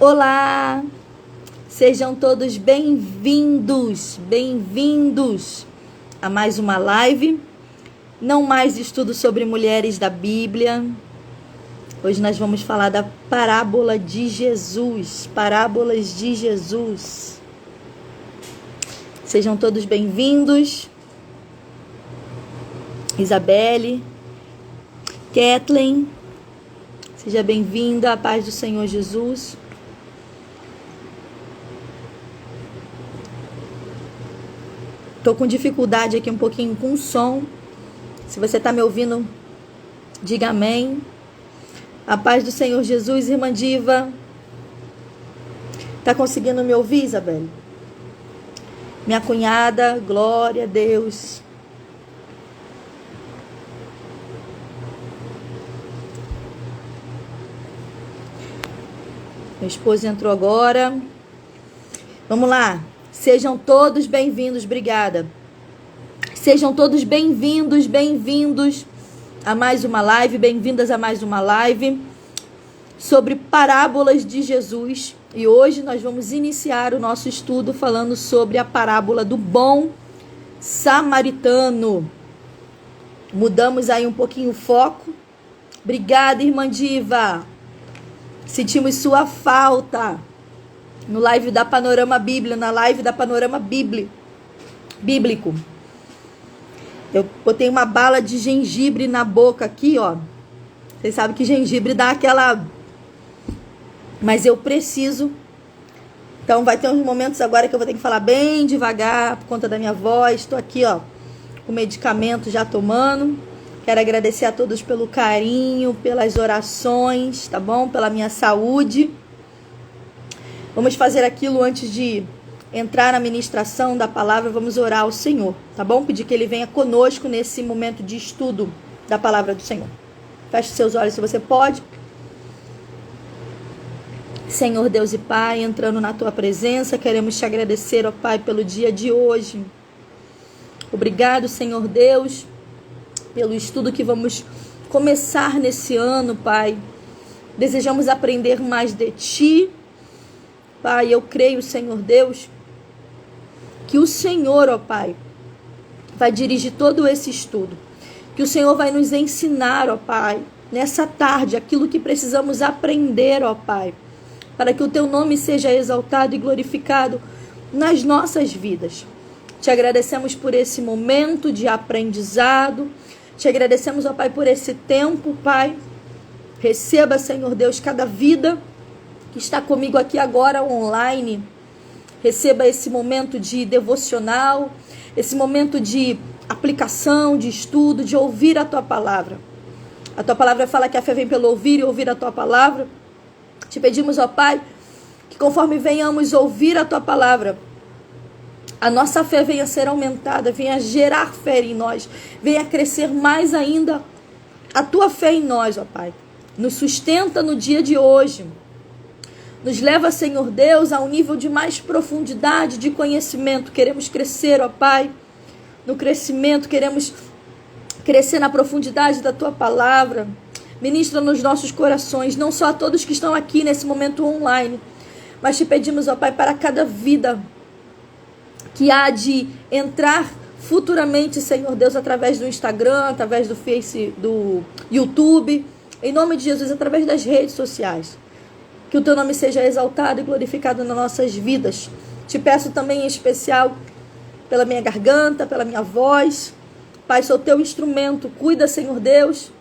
Olá, sejam todos bem-vindos a mais uma live, não mais estudo sobre mulheres da Bíblia. Hoje nós vamos falar da parábola de Jesus, parábolas de Jesus. Sejam todos bem-vindos. Isabelle, Kathleen, seja bem-vinda, a paz do Senhor Jesus. Tô com dificuldade aqui um pouquinho com o som. Se você tá me ouvindo, diga amém. A paz do Senhor Jesus, irmã Diva. Tá conseguindo me ouvir, Isabelle? Minha cunhada, glória a Deus. Meu esposo entrou agora. Vamos lá. Sejam todos bem-vindos, obrigada. Sejam todos bem-vindos a mais uma live, bem-vindas a mais uma live sobre parábolas de Jesus. E hoje nós vamos iniciar o nosso estudo falando sobre a parábola do bom samaritano. Mudamos aí um pouquinho o foco. Obrigada, irmã Diva. Sentimos sua falta. No live da Panorama Bíblia, na live da Panorama Bíblico. Eu botei uma bala de gengibre na boca aqui, ó. Vocês sabem que gengibre dá aquela... Mas eu preciso. Então vai ter uns momentos agora que eu vou ter que falar bem devagar por conta da minha voz. Estou aqui, ó, com medicamento já tomando. Quero agradecer a todos pelo carinho, pelas orações, tá bom? Pela minha saúde. Vamos fazer aquilo antes de entrar na ministração da palavra, vamos orar ao Senhor, tá bom? Pedir que Ele venha conosco nesse momento de estudo da palavra do Senhor. Feche seus olhos se você pode. Senhor Deus e Pai, entrando na Tua presença, queremos Te agradecer, ó Pai, pelo dia de hoje. Obrigado, Senhor Deus, pelo estudo que vamos começar nesse ano, Pai. Desejamos aprender mais de Ti. Pai, eu creio, Senhor Deus, que o Senhor, ó Pai, vai dirigir todo esse estudo. Que o Senhor vai nos ensinar, ó Pai, nessa tarde, aquilo que precisamos aprender, ó Pai, para que o Teu nome seja exaltado e glorificado nas nossas vidas. Te agradecemos por esse momento de aprendizado. Te agradecemos, ó Pai, por esse tempo, Pai. Receba, Senhor Deus, cada vida que está comigo aqui agora online. Receba esse momento de devocional, esse momento de aplicação, de estudo, de ouvir a Tua palavra. A Tua palavra fala que a fé vem pelo ouvir e ouvir a Tua palavra. Te pedimos, ó Pai, que conforme venhamos ouvir a Tua palavra, a nossa fé venha ser aumentada, venha gerar fé em nós, venha crescer mais ainda a Tua fé em nós, ó Pai. Nos sustenta no dia de hoje. Nos leva, Senhor Deus, a um nível de mais profundidade de conhecimento. Queremos crescer, ó Pai, no crescimento. Queremos crescer na profundidade da Tua palavra. Ministra nos nossos corações, não só a todos que estão aqui nesse momento online, mas Te pedimos, ó Pai, para cada vida que há de entrar futuramente, Senhor Deus, através do Instagram, através do Face, do YouTube, em nome de Jesus, através das redes sociais. Que o Teu nome seja exaltado e glorificado nas nossas vidas. Te peço também em especial pela minha garganta, pela minha voz. Pai, sou Teu instrumento. Cuida, Senhor Deus,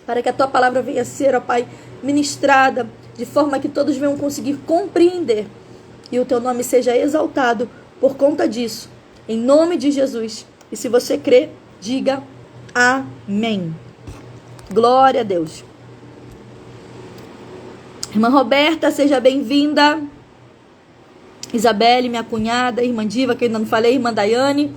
para que a Tua palavra venha ser, ó Pai, ministrada, de forma que todos venham conseguir compreender. E o Teu nome seja exaltado por conta disso. Em nome de Jesus. E se você crê, diga amém. Glória a Deus. Irmã Roberta, seja bem-vinda. Isabelle, minha cunhada, irmã Diva, que eu ainda não falei, irmã Daiane.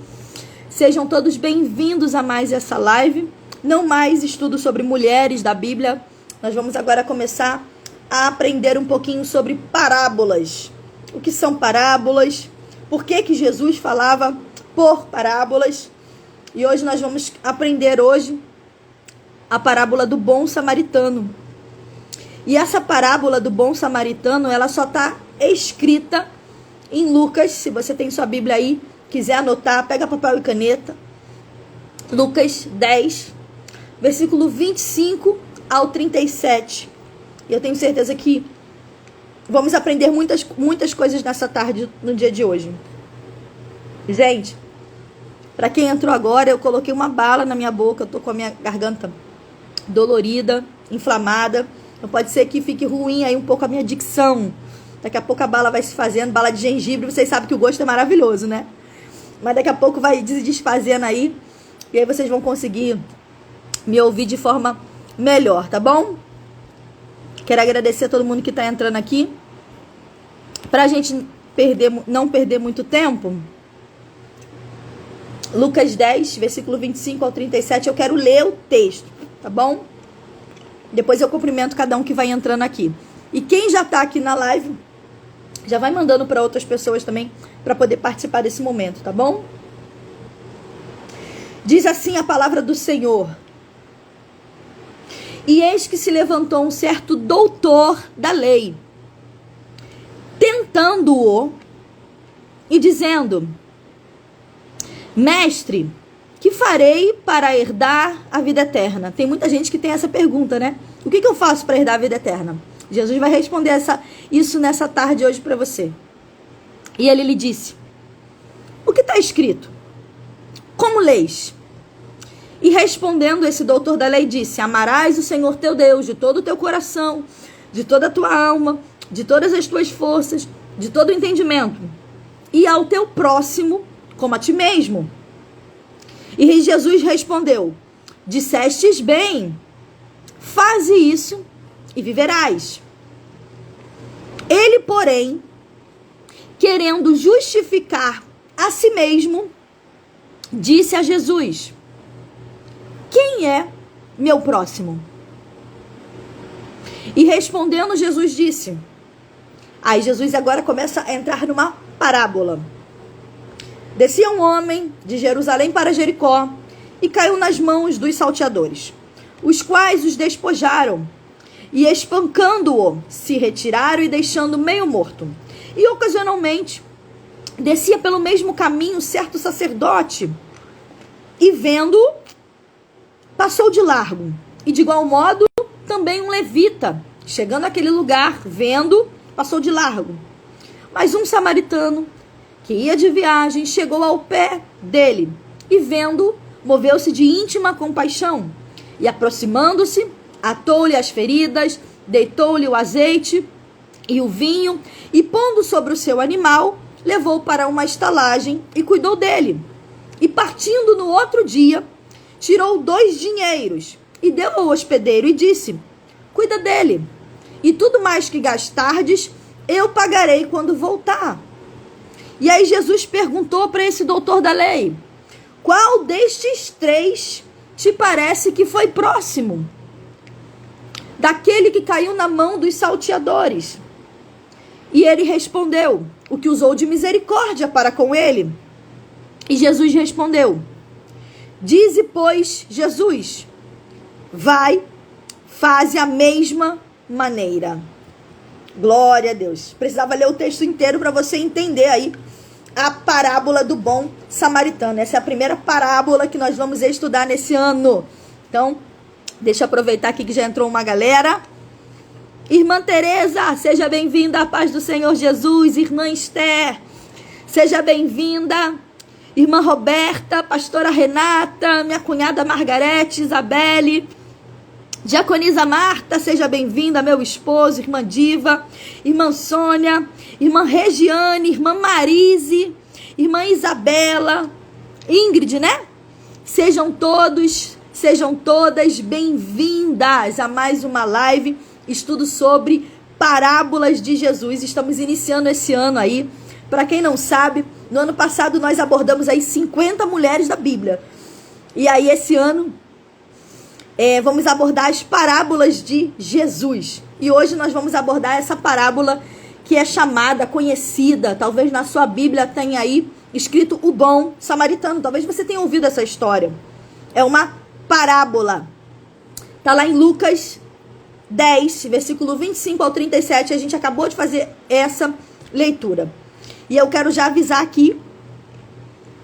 Sejam todos bem-vindos a mais essa live. Não mais estudo sobre mulheres da Bíblia. Nós vamos agora começar a aprender um pouquinho sobre parábolas. O que são parábolas? Por que Jesus falava por parábolas? E hoje nós vamos aprender a parábola do bom samaritano. E essa parábola do bom samaritano, ela só está escrita em Lucas. Se você tem sua Bíblia aí, quiser anotar, pega papel e caneta. Lucas 10, versículo 25 ao 37. E eu tenho certeza que vamos aprender muitas coisas nessa tarde, no dia de hoje. Gente, para quem entrou agora, eu coloquei uma bala na minha boca, eu tô com a minha garganta dolorida, inflamada. Então pode ser que fique ruim aí um pouco a minha dicção. Daqui a pouco a bala vai se fazendo, bala de gengibre, vocês sabem que o gosto é maravilhoso, né? Mas daqui a pouco vai se desfazendo aí, e aí vocês vão conseguir me ouvir de forma melhor, tá bom? Quero agradecer a todo mundo que tá entrando aqui. Pra gente não perder muito tempo, Lucas 10, versículo 25 ao 37, eu quero ler o texto, tá bom? Depois eu cumprimento cada um que vai entrando aqui. E quem já tá aqui na live, já vai mandando para outras pessoas também, para poder participar desse momento, tá bom? Diz assim a palavra do Senhor: E eis que se levantou um certo doutor da lei, tentando-o e dizendo: Mestre, que farei para herdar a vida eterna? Tem muita gente que tem essa pergunta, né? O que eu faço para herdar a vida eterna? Jesus vai responder isso nessa tarde hoje para você. E ele lhe disse: O que está escrito? Como leis? E respondendo esse doutor da lei disse: Amarás o Senhor teu Deus de todo o teu coração, de toda a tua alma, de todas as tuas forças, de todo o entendimento, e ao teu próximo como a ti mesmo. E Jesus respondeu: Dissestes bem, faze isso e viverás. Ele, porém, querendo justificar a si mesmo, disse a Jesus: Quem é meu próximo? E respondendo, Jesus disse... Aí Jesus agora começa a entrar numa parábola. Descia um homem de Jerusalém para Jericó e caiu nas mãos dos salteadores, os quais os despojaram e, espancando-o, se retiraram e deixando meio morto. E ocasionalmente descia pelo mesmo caminho certo sacerdote e, vendo-o, passou de largo. E de igual modo também um levita, chegando àquele lugar, vendo, passou de largo. Mas um samaritano que ia de viagem chegou ao pé dele e, vendo, moveu-se de íntima compaixão e, aproximando-se, atou-lhe as feridas, deitou-lhe o azeite e o vinho e, pondo sobre o seu animal, levou para uma estalagem e cuidou dele. E, partindo no outro dia, tirou 2 dinheiros e deu ao hospedeiro e disse: Cuida dele, e tudo mais que gastardes, eu pagarei quando voltar. E aí Jesus perguntou para esse doutor da lei: Qual destes 3 te parece que foi próximo daquele que caiu na mão dos salteadores? E ele respondeu: O que usou de misericórdia para com ele. E Jesus respondeu: Dize, pois, Jesus, vai, faze a mesma maneira. Glória a Deus. Precisava ler o texto inteiro para você entender aí a parábola do bom samaritano. Essa é a primeira parábola que nós vamos estudar nesse ano. Então, deixa eu aproveitar aqui que já entrou uma galera. Irmã Tereza, seja bem-vinda à paz do Senhor Jesus. Irmã Esther, seja bem-vinda. Irmã Roberta, pastora Renata, minha cunhada Margarete, Isabelle, diaconisa Marta, seja bem-vinda, meu esposo, irmã Diva, irmã Sônia, irmã Regiane, irmã Marise, irmã Isabela, Ingrid, né? Sejam todos, sejam todas bem-vindas a mais uma live, estudo sobre parábolas de Jesus. Estamos iniciando esse ano aí. Para quem não sabe, no ano passado nós abordamos aí 50 mulheres da Bíblia. E aí esse ano vamos abordar as parábolas de Jesus. E hoje nós vamos abordar essa parábola que é chamada, conhecida, talvez na sua Bíblia tenha aí escrito o bom samaritano. Talvez você tenha ouvido essa história. É uma parábola. Está lá em Lucas 10, versículo 25 ao 37, a gente acabou de fazer essa leitura. E eu quero já avisar aqui,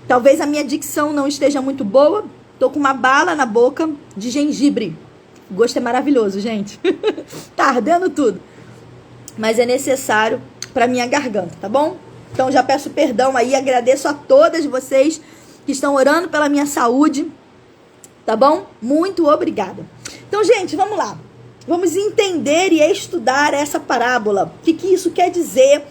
talvez a minha dicção não esteja muito boa, tô com uma bala na boca de gengibre. O gosto é maravilhoso, gente. Tá ardendo tudo. Mas é necessário para minha garganta, tá bom? Então já peço perdão aí, agradeço a todas vocês que estão orando pela minha saúde, tá bom? Muito obrigada. Então, gente, vamos lá. Vamos entender e estudar essa parábola. O que isso quer dizer?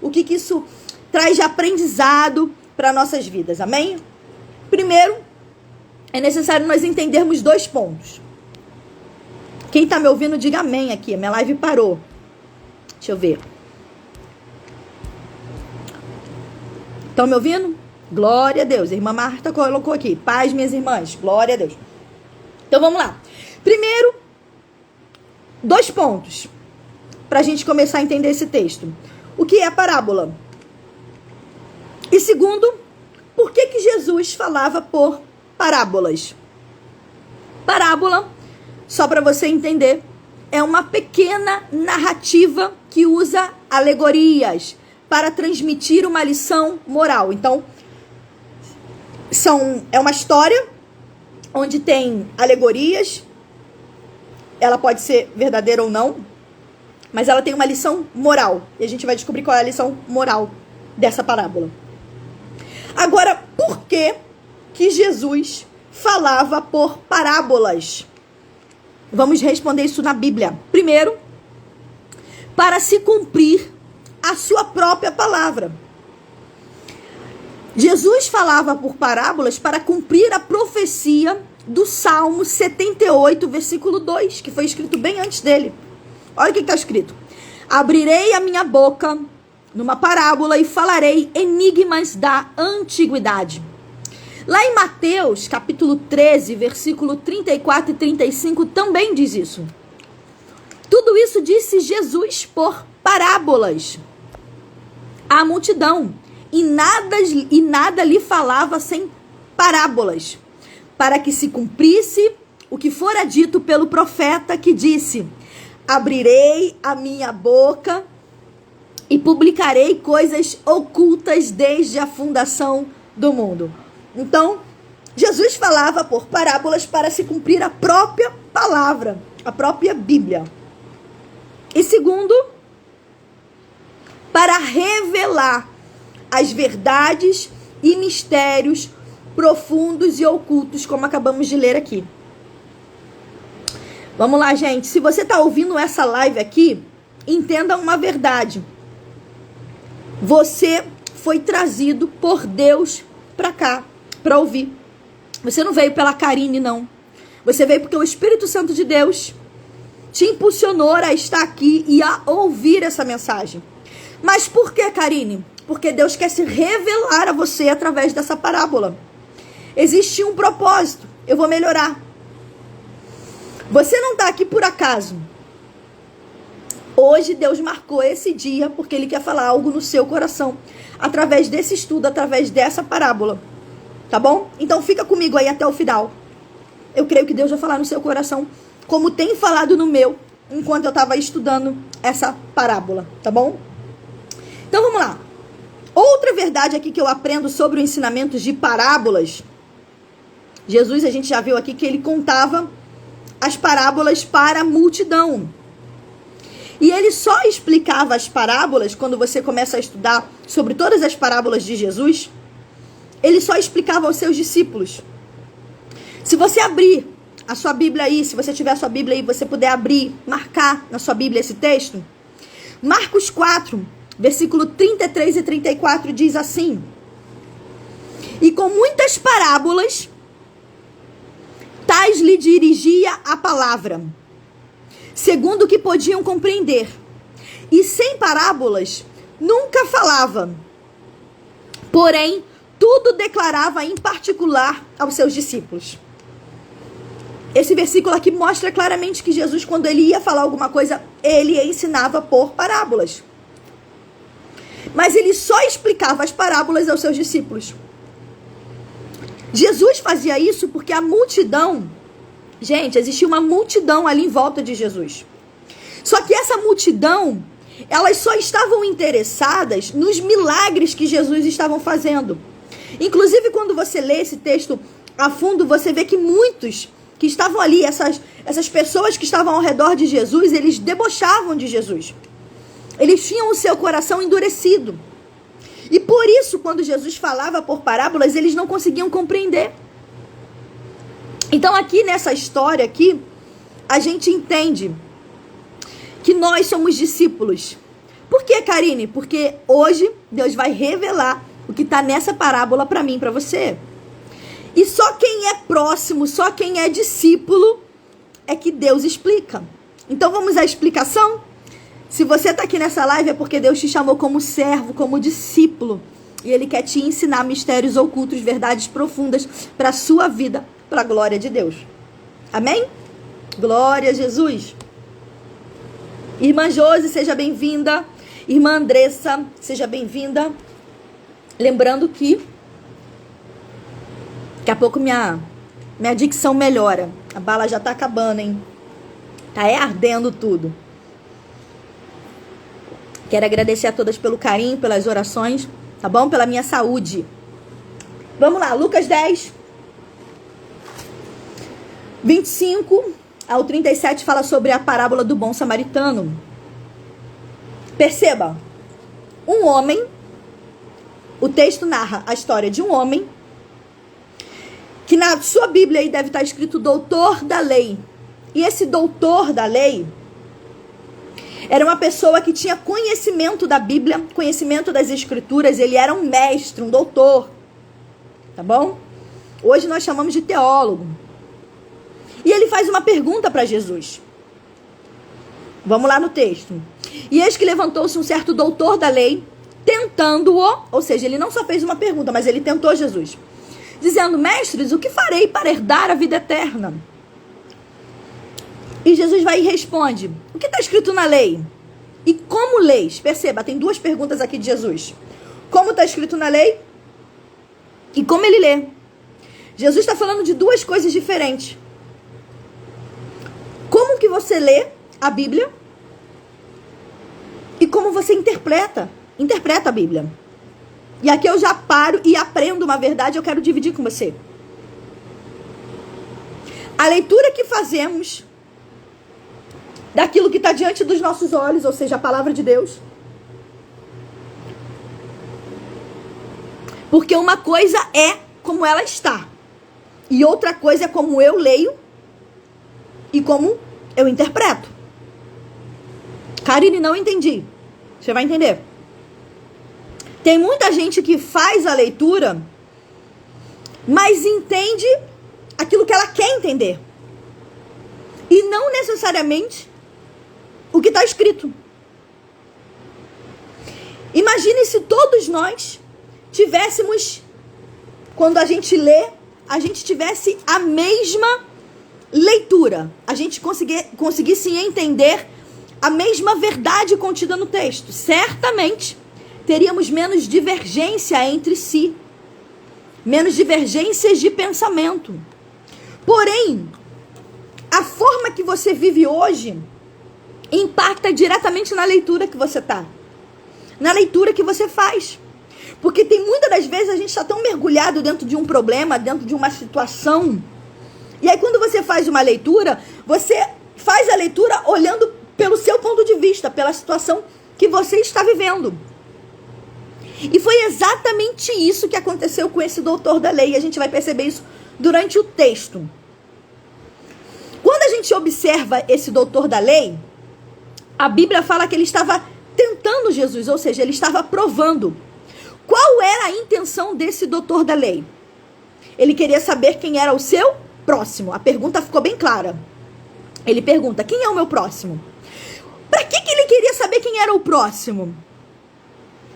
O que isso traz de aprendizado para nossas vidas, amém? Primeiro, é necessário nós entendermos 2 pontos. Quem tá me ouvindo, diga amém aqui. Minha live parou. Deixa eu ver. Estão me ouvindo? Glória a Deus. A irmã Marta colocou aqui. Paz, minhas irmãs. Glória a Deus. Então, vamos lá. Primeiro, 2 pontos para a gente começar a entender esse texto. O que é a parábola? E segundo, por que Jesus falava por parábolas? Parábola, só para você entender, é uma pequena narrativa que usa alegorias para transmitir uma lição moral. Então, é uma história onde tem alegorias. Ela pode ser verdadeira ou não, mas ela tem uma lição moral. E a gente vai descobrir qual é a lição moral dessa parábola. Agora, por que Jesus falava por parábolas? Vamos responder isso na Bíblia. Primeiro, para se cumprir a sua própria palavra. Jesus falava por parábolas para cumprir a profecia do Salmo 78, versículo 2, que foi escrito bem antes dele. Olha o que está escrito. Abrirei a minha boca numa parábola e falarei enigmas da antiguidade. Lá em Mateus, capítulo 13, versículo 34 e 35, também diz isso. Tudo isso disse Jesus por parábolas à multidão, e nada lhe falava sem parábolas, para que se cumprisse o que fora dito pelo profeta que disse: abrirei a minha boca e publicarei coisas ocultas desde a fundação do mundo. Então, Jesus falava por parábolas para se cumprir a própria palavra, a própria Bíblia. E segundo, para revelar as verdades e mistérios profundos e ocultos, como acabamos de ler aqui. Vamos lá, gente. Se você está ouvindo essa live aqui, entenda uma verdade. Você foi trazido por Deus para cá, para ouvir. Você não veio pela Karine, não. Você veio porque o Espírito Santo de Deus te impulsionou a estar aqui e a ouvir essa mensagem. Mas por que, Karine? Porque Deus quer se revelar a você através dessa parábola. Existe um propósito. Eu vou melhorar. Você não está aqui por acaso. Hoje Deus marcou esse dia porque Ele quer falar algo no seu coração. Através desse estudo, através dessa parábola. Tá bom? Então fica comigo aí até o final. Eu creio que Deus vai falar no seu coração, como tem falado no meu, enquanto eu estava estudando essa parábola. Tá bom? Então vamos lá. Outra verdade aqui que eu aprendo sobre o ensinamento de parábolas. Jesus, a gente já viu aqui que ele contava as parábolas para a multidão. E ele só explicava as parábolas, quando você começa a estudar sobre todas as parábolas de Jesus, ele só explicava aos seus discípulos. Se você abrir a sua Bíblia aí, se você tiver a sua Bíblia aí, você puder abrir, marcar na sua Bíblia esse texto, Marcos 4, versículo 33 e 34 diz assim: e com muitas parábolas, tais lhe dirigia a palavra, segundo o que podiam compreender. E sem parábolas, nunca falava. Porém, tudo declarava em particular aos seus discípulos. Esse versículo aqui mostra claramente que Jesus, quando ele ia falar alguma coisa, ele ensinava por parábolas. Mas ele só explicava as parábolas aos seus discípulos. Jesus fazia isso porque a multidão... Gente, existia uma multidão ali em volta de Jesus. Só que essa multidão, elas só estavam interessadas nos milagres que Jesus estava fazendo. Inclusive, quando você lê esse texto a fundo, você vê que muitos que estavam ali, essas pessoas que estavam ao redor de Jesus, eles debochavam de Jesus. Eles tinham o seu coração endurecido. E por isso, quando Jesus falava por parábolas, eles não conseguiam compreender. Então, aqui nessa história aqui, a gente entende que nós somos discípulos. Por que, Karine? Porque hoje Deus vai revelar o que está nessa parábola para mim, para você. E só quem é próximo, só quem é discípulo, é que Deus explica. Então vamos à explicação? Se você está aqui nessa live é porque Deus te chamou como servo, como discípulo. E Ele quer te ensinar mistérios ocultos, verdades profundas para a sua vida, para a glória de Deus. Amém? Glória a Jesus. Irmã Josi, seja bem-vinda. Irmã Andressa, seja bem-vinda. Lembrando que daqui a pouco minha dicção melhora. A bala já tá acabando, hein? Tá ardendo tudo. Quero agradecer a todas pelo carinho, pelas orações, tá bom? Pela minha saúde. Vamos lá, Lucas 10, 25 ao 37 fala sobre a parábola do bom samaritano. Perceba, um homem, o texto narra a história de um homem, que na sua Bíblia aí deve estar escrito doutor da lei. E esse doutor da lei era uma pessoa que tinha conhecimento da Bíblia, conhecimento das Escrituras, ele era um mestre, um doutor, tá bom? Hoje nós chamamos de teólogo. E ele faz uma pergunta para Jesus. Vamos lá no texto. E eis que levantou-se um certo doutor da lei, tentando-o, ou seja, ele não só fez uma pergunta, mas ele tentou Jesus, dizendo: mestres, o que farei para herdar a vida eterna? E Jesus vai e responde: o que está escrito na lei? E como leis? Perceba, tem duas perguntas aqui de Jesus. Como está escrito na lei? E como ele lê? Jesus está falando de duas coisas diferentes. Como que você lê a Bíblia? E como você interpreta a Bíblia. E aqui eu já paro e aprendo uma verdade, eu quero dividir com você. A leitura que fazemos daquilo que está diante dos nossos olhos, ou seja, a palavra de Deus. Porque uma coisa é como ela está. E outra coisa é como eu leio e como eu interpreto. Karine, não entendi. Você vai entender. Tem muita gente que faz a leitura, mas entende aquilo que ela quer entender. E não necessariamente o que está escrito. Imagine se todos nós tivéssemos, quando a gente lê, a gente tivesse a mesma leitura. A gente conseguisse entender a mesma verdade contida no texto. Certamente teríamos menos divergência entre si, menos divergências de pensamento. Porém, a forma que você vive hoje impacta diretamente na leitura que você tá, na leitura que você faz. Porque tem muitas das vezes a gente está tão mergulhado dentro de um problema, dentro de uma situação. E aí quando você faz uma leitura, você faz a leitura olhando pelo seu ponto de vista, pela situação que você está vivendo. E foi exatamente isso que aconteceu com esse doutor da lei. E a gente vai perceber isso durante o texto. Quando a gente observa esse doutor da lei, a Bíblia fala que ele estava tentando Jesus, ou seja, ele estava provando. Qual era a intenção desse doutor da lei? Ele queria saber quem era o seu próximo. A pergunta ficou bem clara. Ele pergunta: quem é o meu próximo? Para que ele queria saber quem era o próximo?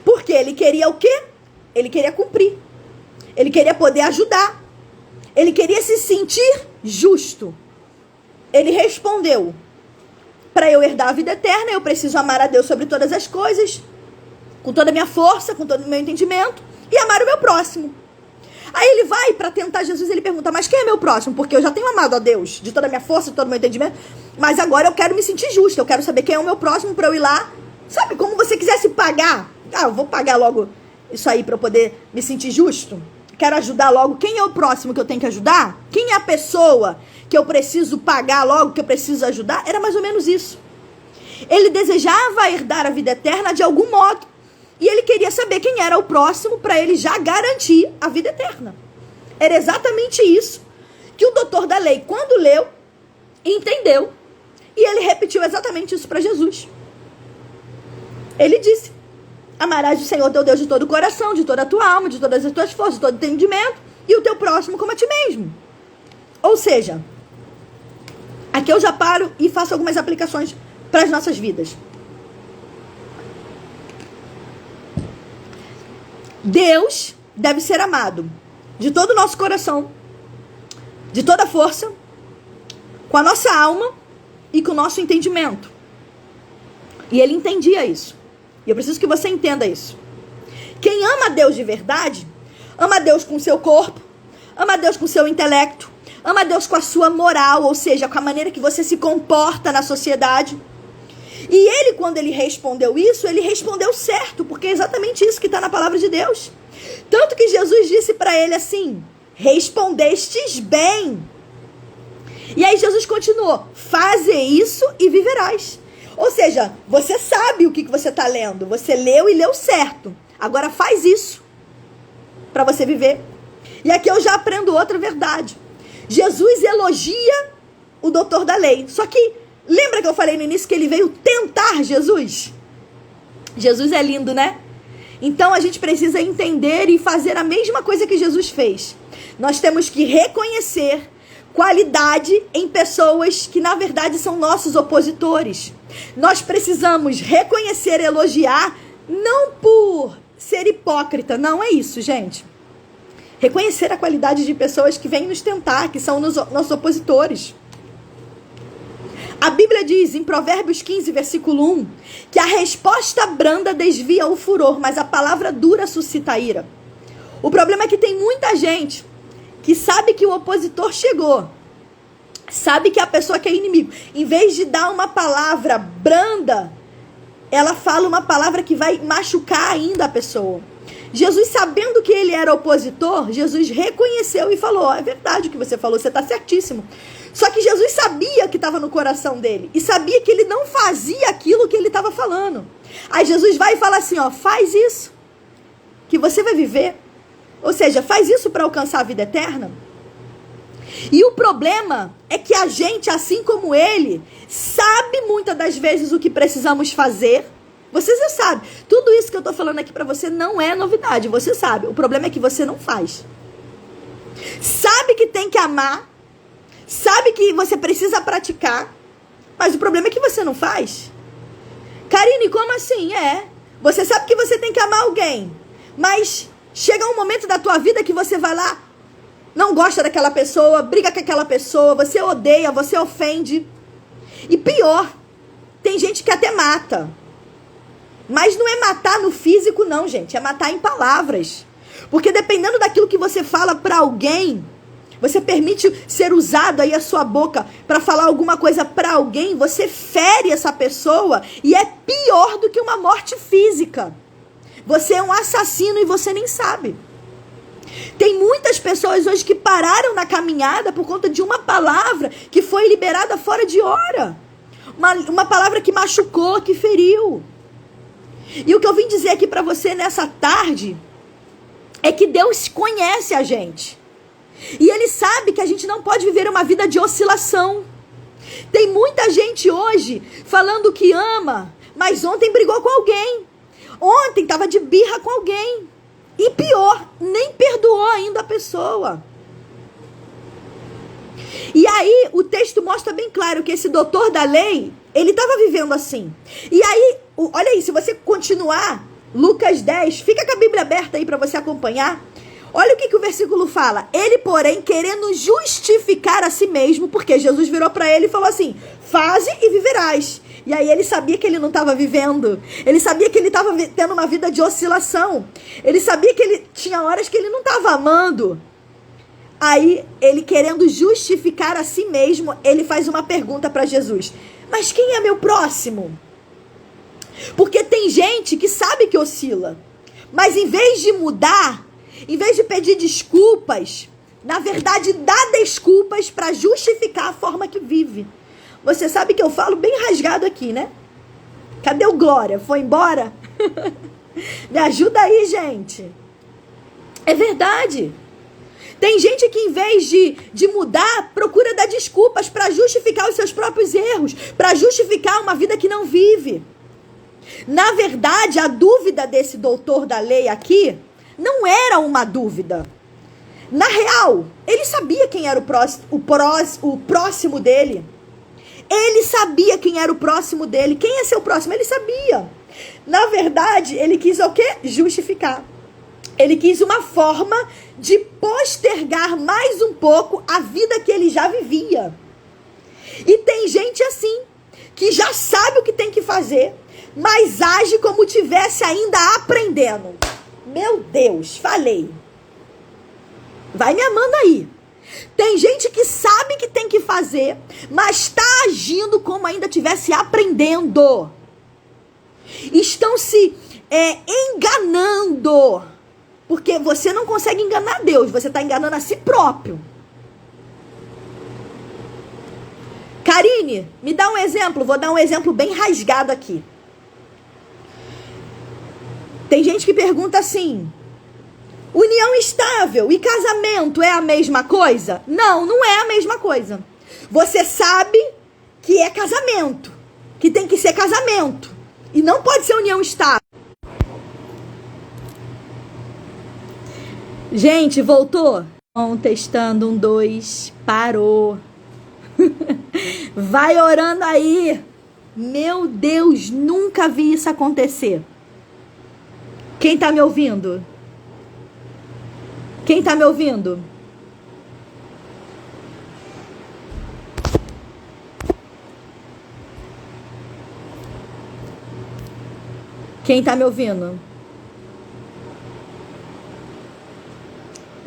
Porque ele queria o quê? Ele queria cumprir. Ele queria poder ajudar. Ele queria se sentir justo. Ele respondeu: para eu herdar a vida eterna, eu preciso amar a Deus sobre todas as coisas, com toda a minha força, com todo o meu entendimento, e amar o meu próximo. Aí ele vai para tentar Jesus, ele pergunta, mas quem é meu próximo? Porque eu já tenho amado a Deus de toda a minha força, de todo o meu entendimento, mas agora eu quero me sentir justo, eu quero saber quem é o meu próximo para eu ir lá. Sabe, como você quisesse pagar. Eu vou pagar logo isso aí para eu poder me sentir justo. Quero ajudar logo. Quem é o próximo que eu tenho que ajudar? Quem é a pessoa que eu preciso pagar logo, que eu preciso ajudar? Era mais ou menos isso. Ele desejava herdar a vida eterna de algum modo. E ele queria saber quem era o próximo para ele já garantir a vida eterna. Era exatamente isso que o doutor da lei, quando leu, entendeu. E ele repetiu exatamente isso para Jesus. Ele disse, amarás o Senhor teu Deus de todo o coração, de toda a tua alma, de todas as tuas forças, de todo o entendimento, e o teu próximo como a ti mesmo. Ou seja, aqui eu já paro e faço algumas aplicações para as nossas vidas. Deus deve ser amado de todo o nosso coração, de toda a força, com a nossa alma e com o nosso entendimento. E ele entendia isso. E eu preciso que você entenda isso. Quem ama a Deus de verdade, ama a Deus com o seu corpo, ama a Deus com o seu intelecto, ama a Deus com a sua moral, ou seja, com a maneira que você se comporta na sociedade. E ele, quando ele respondeu isso, ele respondeu certo, porque é exatamente isso que está na palavra de Deus. Tanto que Jesus disse para ele assim, respondestes bem. E aí Jesus continuou, faze isso e viverás. Ou seja, você sabe o que você está lendo. Você leu e leu certo. Agora faz isso para você viver. E aqui eu já aprendo outra verdade. Jesus elogia o doutor da lei. Só que, lembra que eu falei no início que ele veio tentar Jesus? Jesus é lindo, né? Então a gente precisa entender e fazer a mesma coisa que Jesus fez. Nós temos que reconhecer qualidade em pessoas que na verdade são nossos opositores. Nós precisamos reconhecer, elogiar, não por ser hipócrita, não é isso, gente. Reconhecer a qualidade de pessoas que vêm nos tentar, que são nossos opositores. A Bíblia diz em Provérbios 15, versículo 1, que a resposta branda desvia o furor, mas a palavra dura suscita a ira. O problema é que tem muita gente que sabe que o opositor chegou, sabe que a pessoa que é inimigo, em vez de dar uma palavra branda, ela fala uma palavra que vai machucar ainda a pessoa. Jesus, sabendo que ele era opositor, Jesus reconheceu e falou, é verdade o que você falou, você está certíssimo. Só que Jesus sabia o que estava no coração dele, e sabia que ele não fazia aquilo que ele estava falando. Aí Jesus vai e fala assim, faz isso, que você vai viver. Ou seja, faz isso para alcançar a vida eterna. E o problema é que a gente, assim como ele, sabe muitas das vezes o que precisamos fazer. Você já sabe. Tudo isso que eu estou falando aqui para você não é novidade. Você sabe. O problema é que você não faz. Sabe que tem que amar. Sabe que você precisa praticar. Mas o problema é que você não faz. Karine, como assim? Você sabe que você tem que amar alguém. Mas chega um momento da tua vida que você vai lá, não gosta daquela pessoa, briga com aquela pessoa, você odeia, você ofende. E pior, tem gente que até mata. Mas não é matar no físico não, gente. É matar em palavras. Porque dependendo daquilo que você fala para alguém, você permite ser usado aí a sua boca para falar alguma coisa para alguém, você fere essa pessoa e é pior do que uma morte física. Você é um assassino e você nem sabe. Tem muitas pessoas hoje que pararam na caminhada por conta de uma palavra que foi liberada fora de hora. Uma palavra que machucou, que feriu. E o que eu vim dizer aqui para você nessa tarde é que Deus conhece a gente. E Ele sabe que a gente não pode viver uma vida de oscilação. Tem muita gente hoje falando que ama, mas ontem brigou com alguém. Ontem estava de birra com alguém. E pior, nem perdoou ainda a pessoa. E aí, o texto mostra bem claro que esse doutor da lei, ele estava vivendo assim. E aí, olha aí, se você continuar, Lucas 10, fica com a Bíblia aberta aí para você acompanhar. Olha o que o versículo fala. Ele, porém, querendo justificar a si mesmo, porque Jesus virou para ele e falou assim, faze e viverás. E aí ele sabia que ele não estava vivendo. Ele sabia que ele estava tendo uma vida de oscilação. Ele sabia que ele tinha horas que ele não estava amando. Aí, ele querendo justificar a si mesmo, ele faz uma pergunta para Jesus. Mas quem é meu próximo? Porque tem gente que sabe que oscila. Mas em vez de mudar, em vez de pedir desculpas, na verdade dá desculpas para justificar a forma que vive. Você sabe que eu falo bem rasgado aqui, né? Cadê o Glória? Foi embora? Me ajuda aí, gente. É verdade. Tem gente que em vez de mudar, procura dar desculpas para justificar os seus próprios erros, para justificar uma vida que não vive. Na verdade, a dúvida desse doutor da lei aqui não era uma dúvida. Na real, ele sabia quem era o próximo dele. Ele sabia quem era o próximo dele. Quem é seu próximo? Ele sabia. Na verdade, ele quis o quê? Justificar. Ele quis uma forma de postergar mais um pouco a vida que ele já vivia. E tem gente assim, que já sabe o que tem que fazer, mas age como tivesse ainda aprendendo. Meu Deus, falei. Vai me amando aí. Tem gente que sabe que tem que fazer, mas está agindo como ainda tivesse aprendendo. Estão se enganando. Porque você não consegue enganar Deus, você está enganando a si próprio. Karine, me dá um exemplo. Vou dar um exemplo bem rasgado aqui. Tem gente que pergunta assim: união estável e casamento é a mesma coisa? Não, não é a mesma coisa. Você sabe que é casamento, que tem que ser casamento, e não pode ser união estável. Gente, voltou? Testando, 1, 2, parou. Vai orando aí. Meu Deus, nunca vi isso acontecer. Quem tá me ouvindo? Quem tá me ouvindo? Quem tá me ouvindo?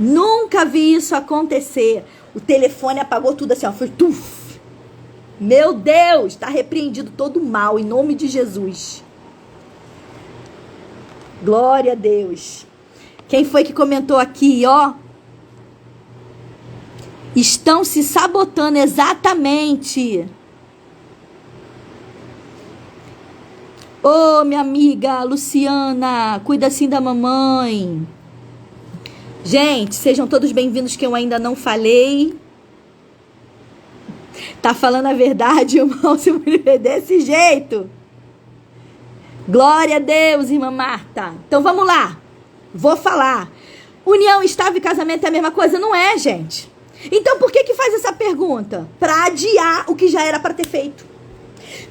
Nunca vi isso acontecer. O telefone apagou tudo assim, ó. Foi tuf. Meu Deus, tá repreendido todo o mal em nome de Jesus. Glória a Deus. Quem foi que comentou aqui, ó? Estão se sabotando, exatamente. Ô, minha amiga Luciana, cuida assim da mamãe. Gente, sejam todos bem-vindos que eu ainda não falei. Tá falando a verdade, irmão, se viver desse jeito. Glória a Deus, irmã Marta. Então vamos lá. Vou falar. União estável e casamento é a mesma coisa? Não é, gente. Então por que faz essa pergunta? Para adiar o que já era para ter feito.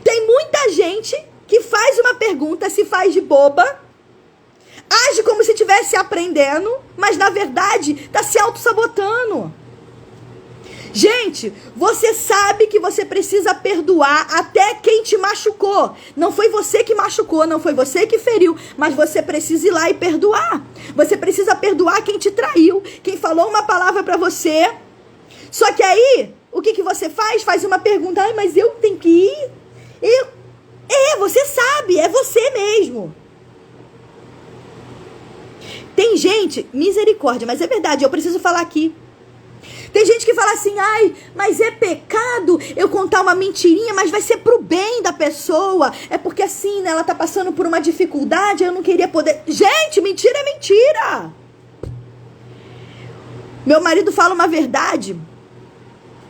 Tem muita gente que faz uma pergunta, se faz de boba, age como se estivesse aprendendo, mas na verdade está se auto-sabotando. Gente, você sabe que você precisa perdoar até quem te machucou. Não foi você que machucou, não foi você que feriu, mas você precisa ir lá e perdoar. Você precisa perdoar quem te traiu, quem falou uma palavra para você. Só que aí, o que você faz? Faz uma pergunta, ai, mas eu tenho que ir? Você sabe, é você mesmo. Tem gente, misericórdia, mas é verdade, eu preciso falar aqui. Tem gente que fala assim, ai, mas é pecado eu contar uma mentirinha, mas vai ser pro bem da pessoa. É porque assim, né, ela tá passando por uma dificuldade, eu não queria poder... Gente, mentira é mentira. Meu marido fala uma verdade.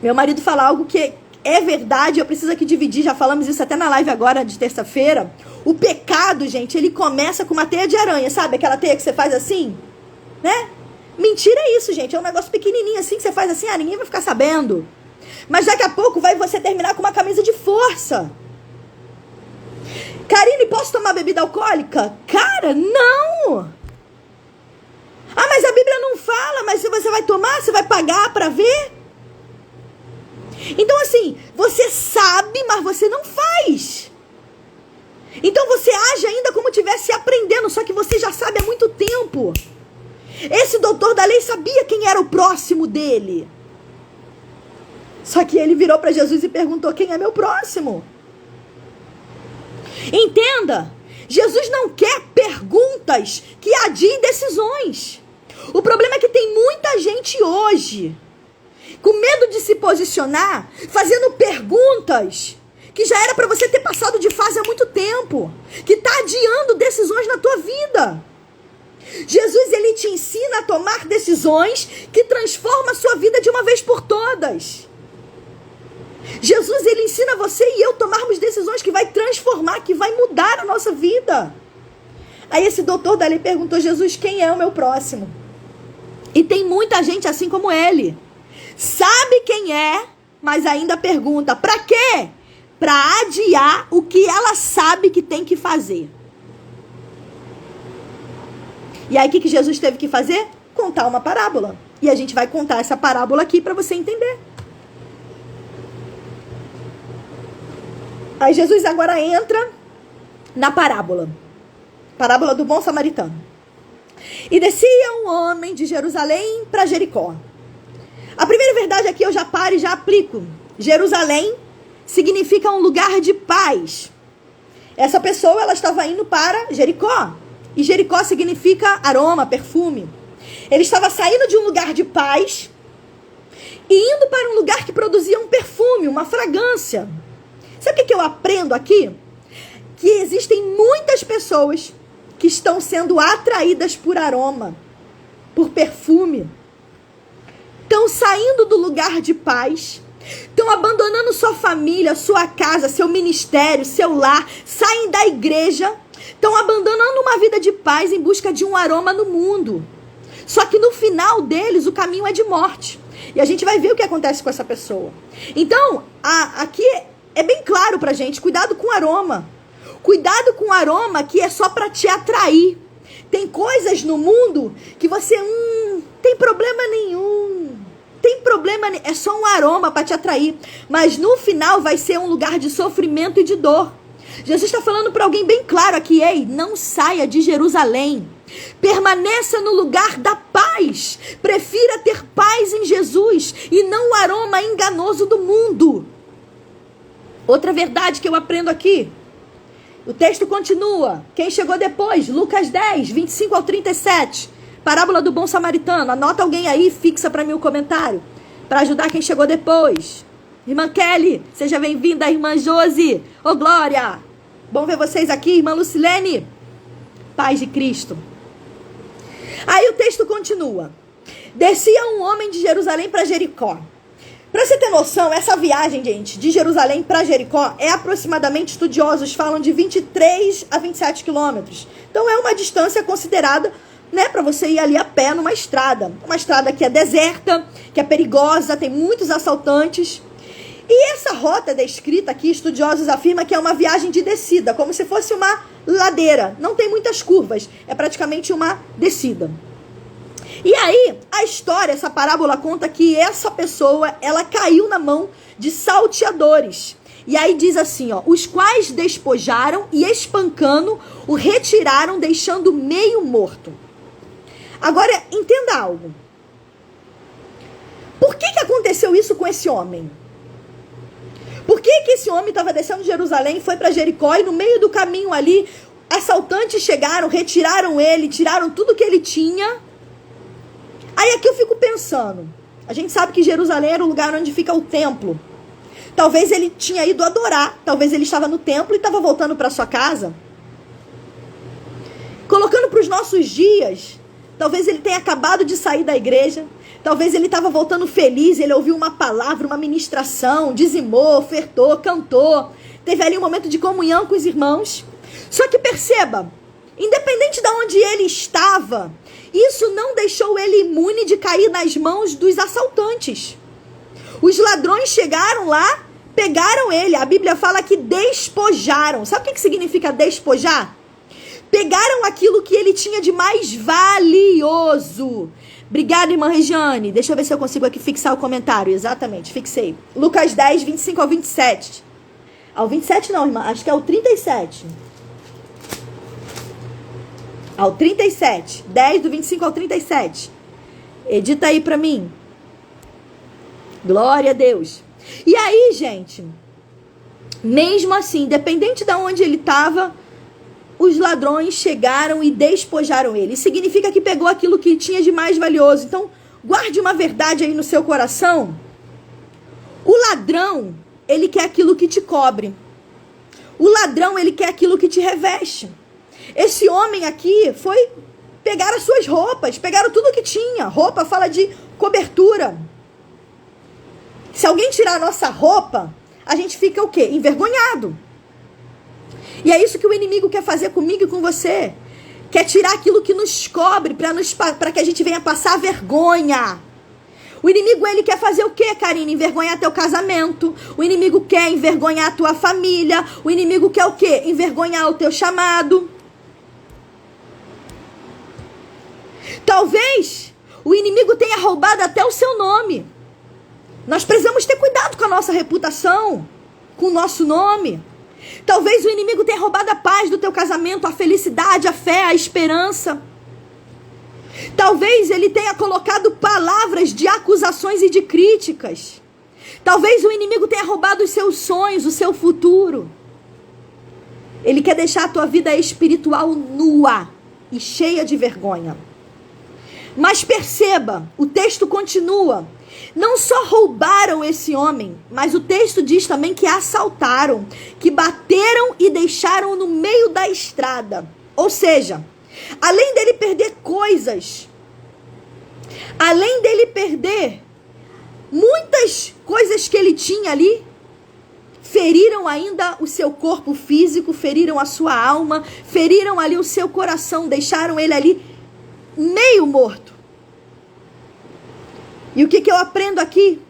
Meu marido fala algo que é verdade, eu preciso aqui dividir, já falamos isso até na live agora de terça-feira. O pecado, gente, ele começa com uma teia de aranha, sabe? Aquela teia que você faz assim, né? Mentira é isso, gente. É um negócio pequenininho assim que você faz assim, ninguém vai ficar sabendo. Mas daqui a pouco vai você terminar com uma camisa de força. Karine, posso tomar bebida alcoólica? Cara, não! Ah, mas a Bíblia não fala, mas se você vai tomar, você vai pagar para ver? Então assim, você sabe, mas você não faz. Então você age ainda como estivesse aprendendo, só que você já sabe há muito tempo. Esse doutor da lei sabia quem era o próximo dele. Só que ele virou para Jesus e perguntou: quem é meu próximo? Entenda, Jesus não quer perguntas que adiem decisões. O problema é que tem muita gente hoje com medo de se posicionar, fazendo perguntas que já era para você ter passado de fase há muito tempo, que está adiando decisões na tua vida. Jesus, ele te ensina a tomar decisões que transformam a sua vida de uma vez por todas. Jesus, ele ensina você e eu tomarmos decisões que vai transformar, que vai mudar a nossa vida. Aí esse doutor da lei perguntou: Jesus, quem é o meu próximo? E tem muita gente assim como ele. Sabe quem é, mas ainda pergunta. Para quê? Para adiar o que ela sabe que tem que fazer. E aí o que Jesus teve que fazer? Contar uma parábola. E a gente vai contar essa parábola aqui para você entender. Aí Jesus agora entra na parábola. Parábola do bom samaritano. E descia um homem de Jerusalém para Jericó. A primeira verdade aqui eu já paro e já aplico. Jerusalém significa um lugar de paz. Essa pessoa, ela estava indo para Jericó. E Jericó significa aroma, perfume. Ele estava saindo de um lugar de paz e indo para um lugar que produzia um perfume, uma fragrância. Sabe o que eu aprendo aqui? Que existem muitas pessoas que estão sendo atraídas por aroma, por perfume. Estão saindo do lugar de paz, estão abandonando sua família, sua casa, seu ministério, seu lar, saem da igreja, estão abandonando uma vida de paz em busca de um aroma no mundo. Só que no final deles o caminho é de morte. E a gente vai ver o que acontece com essa pessoa. Então, aqui é bem claro pra gente: cuidado com aroma. Cuidado com aroma que é só pra te atrair. Tem coisas no mundo que você, tem problema nenhum. Tem problema, é só um aroma para te atrair. Mas no final vai ser um lugar de sofrimento e de dor. Jesus está falando para alguém bem claro aqui: ei, não saia de Jerusalém. Permaneça no lugar da paz. Prefira ter paz em Jesus e não o aroma enganoso do mundo. Outra verdade que eu aprendo aqui. O texto continua. Quem chegou depois? Lucas 10, 25 ao 37. Parábola do bom samaritano. Anota alguém aí e fixa para mim o comentário, para ajudar quem chegou depois. Irmã Kelly, seja bem-vinda. Irmã Josi, ô glória. Bom ver vocês aqui. Irmã Lucilene, paz de Cristo. Aí o texto continua. Descia um homem de Jerusalém para Jericó. Para você ter noção, essa viagem, gente, de Jerusalém para Jericó é aproximadamente, estudiosos falam, de 23 a 27 quilômetros. Então é uma distância considerada, né, para você ir ali a pé numa estrada. Uma estrada que é deserta, que é perigosa, tem muitos assaltantes. E essa rota descrita aqui, estudiosos afirmam que é uma viagem de descida, como se fosse uma ladeira. Não tem muitas curvas, é praticamente uma descida. E aí, a história, essa parábola conta que essa pessoa, ela caiu na mão de salteadores. E aí diz assim, ó: os quais despojaram e espancando, o retiraram, deixando meio morto. Agora, entenda algo. Por que aconteceu isso com esse homem? Por que esse homem estava descendo de Jerusalém, foi para Jericó e no meio do caminho ali, assaltantes chegaram, retiraram ele, tiraram tudo que ele tinha? Aí aqui eu fico pensando, a gente sabe que Jerusalém era o lugar onde fica o templo. Talvez ele tinha ido adorar, talvez ele estava no templo e estava voltando para sua casa. Colocando para os nossos dias, talvez ele tenha acabado de sair da igreja, talvez ele estava voltando feliz, ele ouviu uma palavra, uma ministração, dizimou, ofertou, cantou, teve ali um momento de comunhão com os irmãos. Só que perceba, independente de onde ele estava, isso não deixou ele imune de cair nas mãos dos assaltantes. Os ladrões chegaram lá, pegaram ele. A Bíblia fala que despojaram. Sabe o que significa despojar? Pegaram aquilo que ele tinha de mais valioso. Obrigada, irmã Regiane. Deixa eu ver se eu consigo aqui fixar o comentário. Exatamente, fixei. Lucas 10, 25 ao 27. Ao 27 não, irmã. Acho que é o 37. Ao 37. 10 do 25 ao 37. Edita aí pra mim. Glória a Deus. E aí, gente, mesmo assim, independente de onde ele estava, os ladrões chegaram e despojaram ele. Isso significa que pegou aquilo que tinha de mais valioso. Então, guarde uma verdade aí no seu coração. O ladrão, ele quer aquilo que te cobre. O ladrão, ele quer aquilo que te reveste. Esse homem aqui foi pegar as suas roupas, pegaram tudo que tinha. Roupa fala de cobertura. Se alguém tirar a nossa roupa, a gente fica o quê? Envergonhado. E é isso que o inimigo quer fazer comigo e com você. Quer tirar aquilo que nos cobre para que a gente venha passar vergonha. O inimigo, ele quer fazer o quê, Karine? Envergonhar teu casamento. O inimigo quer envergonhar a tua família. O inimigo quer o quê? Envergonhar o teu chamado. Talvez o inimigo tenha roubado até o seu nome. Nós precisamos ter cuidado com a nossa reputação, com o nosso nome. Talvez o inimigo tenha roubado a paz do teu casamento, a felicidade, a fé, a esperança. Talvez ele tenha colocado palavras de acusações e de críticas. Talvez o inimigo tenha roubado os seus sonhos, o seu futuro. Ele quer deixar a tua vida espiritual nua e cheia de vergonha. Mas perceba, o texto continua. Não só roubaram esse homem, mas o texto diz também que assaltaram, que bateram e deixaram no meio da estrada. Ou seja, além dele perder coisas, além dele perder muitas coisas que ele tinha ali, feriram ainda o seu corpo físico, feriram a sua alma, feriram ali o seu coração, deixaram ele ali meio morto. E o que eu aprendo aqui?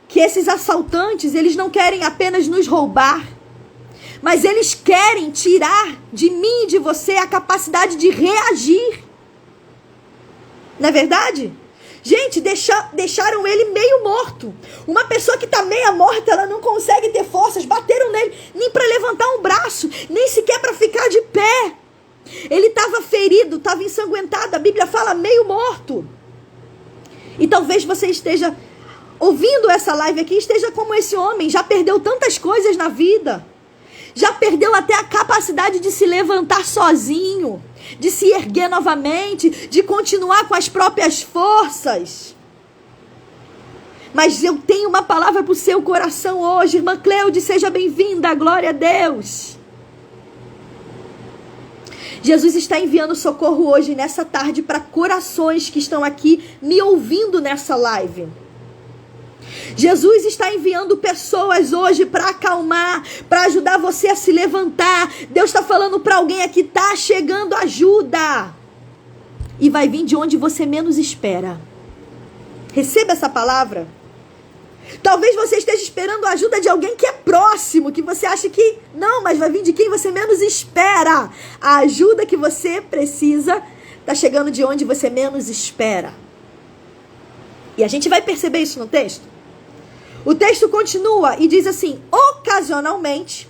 Que esses assaltantes, eles não querem apenas nos roubar, mas eles querem tirar de mim e de você a capacidade de reagir. Não é verdade? Gente, deixaram ele meio morto. Uma pessoa que está meia morta, ela não consegue ter forças. Bateram nele, nem para levantar um braço, nem sequer para ficar de pé. Ele estava ferido, estava ensanguentado. A Bíblia fala meio morto. E talvez você esteja ouvindo essa live aqui, esteja como esse homem, já perdeu tantas coisas na vida. Já perdeu até a capacidade de se levantar sozinho, de se erguer novamente, de continuar com as próprias forças. Mas eu tenho uma palavra para o seu coração hoje. Irmã Cleude, seja bem-vinda, glória a Deus. Jesus está enviando socorro hoje, nessa tarde, para corações que estão aqui me ouvindo nessa live. Jesus está enviando pessoas hoje para acalmar, para ajudar você a se levantar. Deus está falando para alguém aqui, está chegando ajuda. E vai vir de onde você menos espera. Receba essa palavra. Talvez você esteja esperando a ajuda de alguém que é próximo, que você acha que não, mas vai vir de quem você menos espera. A ajuda que você precisa está chegando de onde você menos espera. E a gente vai perceber isso no texto. O texto continua e diz assim: ocasionalmente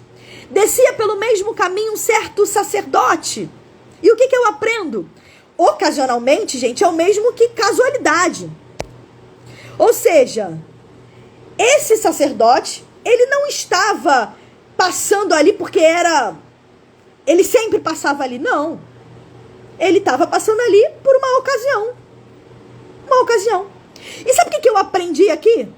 descia pelo mesmo caminho um certo sacerdote. E o que eu aprendo? Ocasionalmente, gente, é o mesmo que casualidade. Ou seja, esse sacerdote, ele não estava passando ali porque ele sempre passava ali, não. Ele estava passando ali por uma ocasião. Uma ocasião. E sabe o que eu aprendi aqui?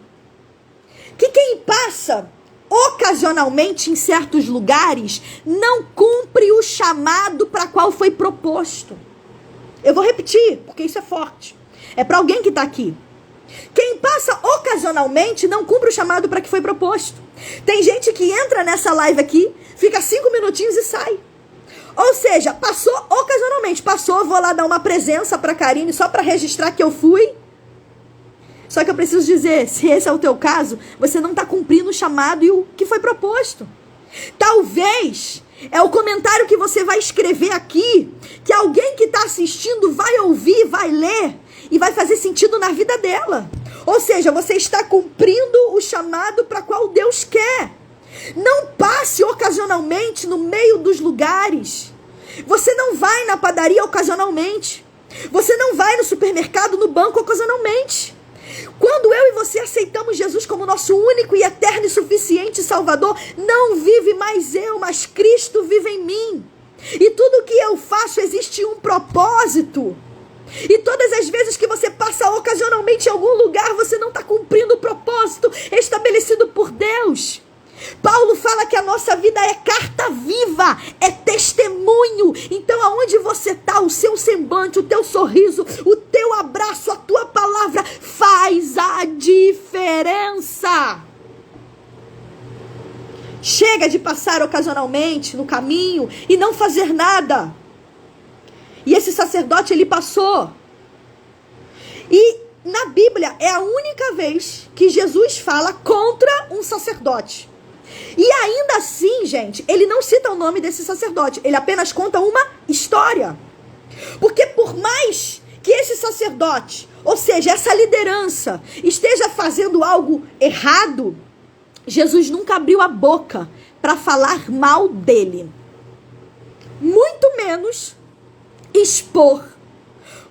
Que quem passa ocasionalmente em certos lugares não cumpre o chamado para qual foi proposto. Eu vou repetir, porque isso é forte. É para alguém que está aqui. Quem passa ocasionalmente não cumpre o chamado para que foi proposto. Tem gente que entra nessa live aqui, fica 5 minutinhos e sai. Ou seja, passou ocasionalmente. Passou, vou lá dar uma presença para a Karine só para registrar que eu fui. Só que eu preciso dizer, se esse é o teu caso, você não está cumprindo o chamado e o que foi proposto. Talvez É o comentário que você vai escrever aqui, que alguém que está assistindo vai ouvir, vai ler e vai fazer sentido na vida dela. Ou seja, você está cumprindo o chamado para qual Deus quer. Não passe ocasionalmente no meio dos lugares. Você não vai na padaria ocasionalmente. Você não vai no supermercado, no banco ocasionalmente. Quando eu e você aceitamos Jesus como nosso único e eterno e suficiente Salvador, não vive mais eu, mas Cristo vive em mim. E tudo que eu faço existe um propósito. E todas as vezes que você passa ocasionalmente em algum lugar, você não está cumprindo o propósito estabelecido por Deus. Paulo fala que a nossa vida é carta viva, é testemunho. Então aonde você está, o seu semblante, o teu sorriso, o teu abraço, a tua palavra faz a diferença. Chega de passar ocasionalmente no caminho e não fazer nada. E esse sacerdote, ele passou. E na Bíblia é a única vez que Jesus fala contra um sacerdote. E ainda assim, gente, ele não cita o nome desse sacerdote. Ele apenas conta uma história. Porque por mais que esse sacerdote, ou seja, essa liderança, esteja fazendo algo errado, Jesus nunca abriu a boca para falar mal dele. Muito menos expor.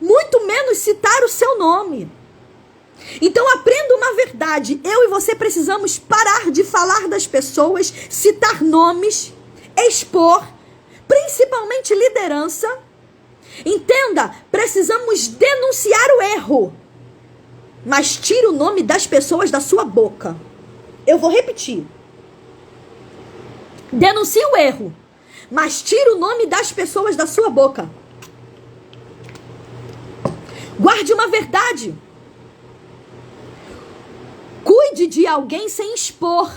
Muito menos citar o seu nome. Então aprenda uma verdade. Eu e você precisamos parar de falar das pessoas, citar nomes, expor, principalmente liderança. Entenda, precisamos denunciar o erro. Mas tire o nome das pessoas da sua boca. Eu vou repetir. Denuncie o erro, mas tire o nome das pessoas da sua boca. Guarde uma verdade. Cuide de alguém sem expor.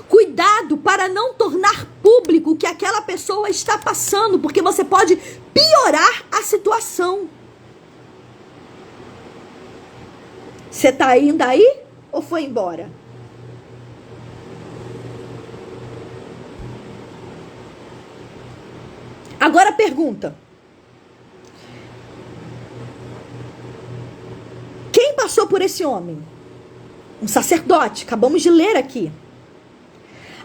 Cuidado para não tornar público o que aquela pessoa está passando, porque você pode piorar a situação. Você está ainda aí ou foi embora? Agora pergunta. Quem passou por esse homem? Um sacerdote, acabamos de ler aqui.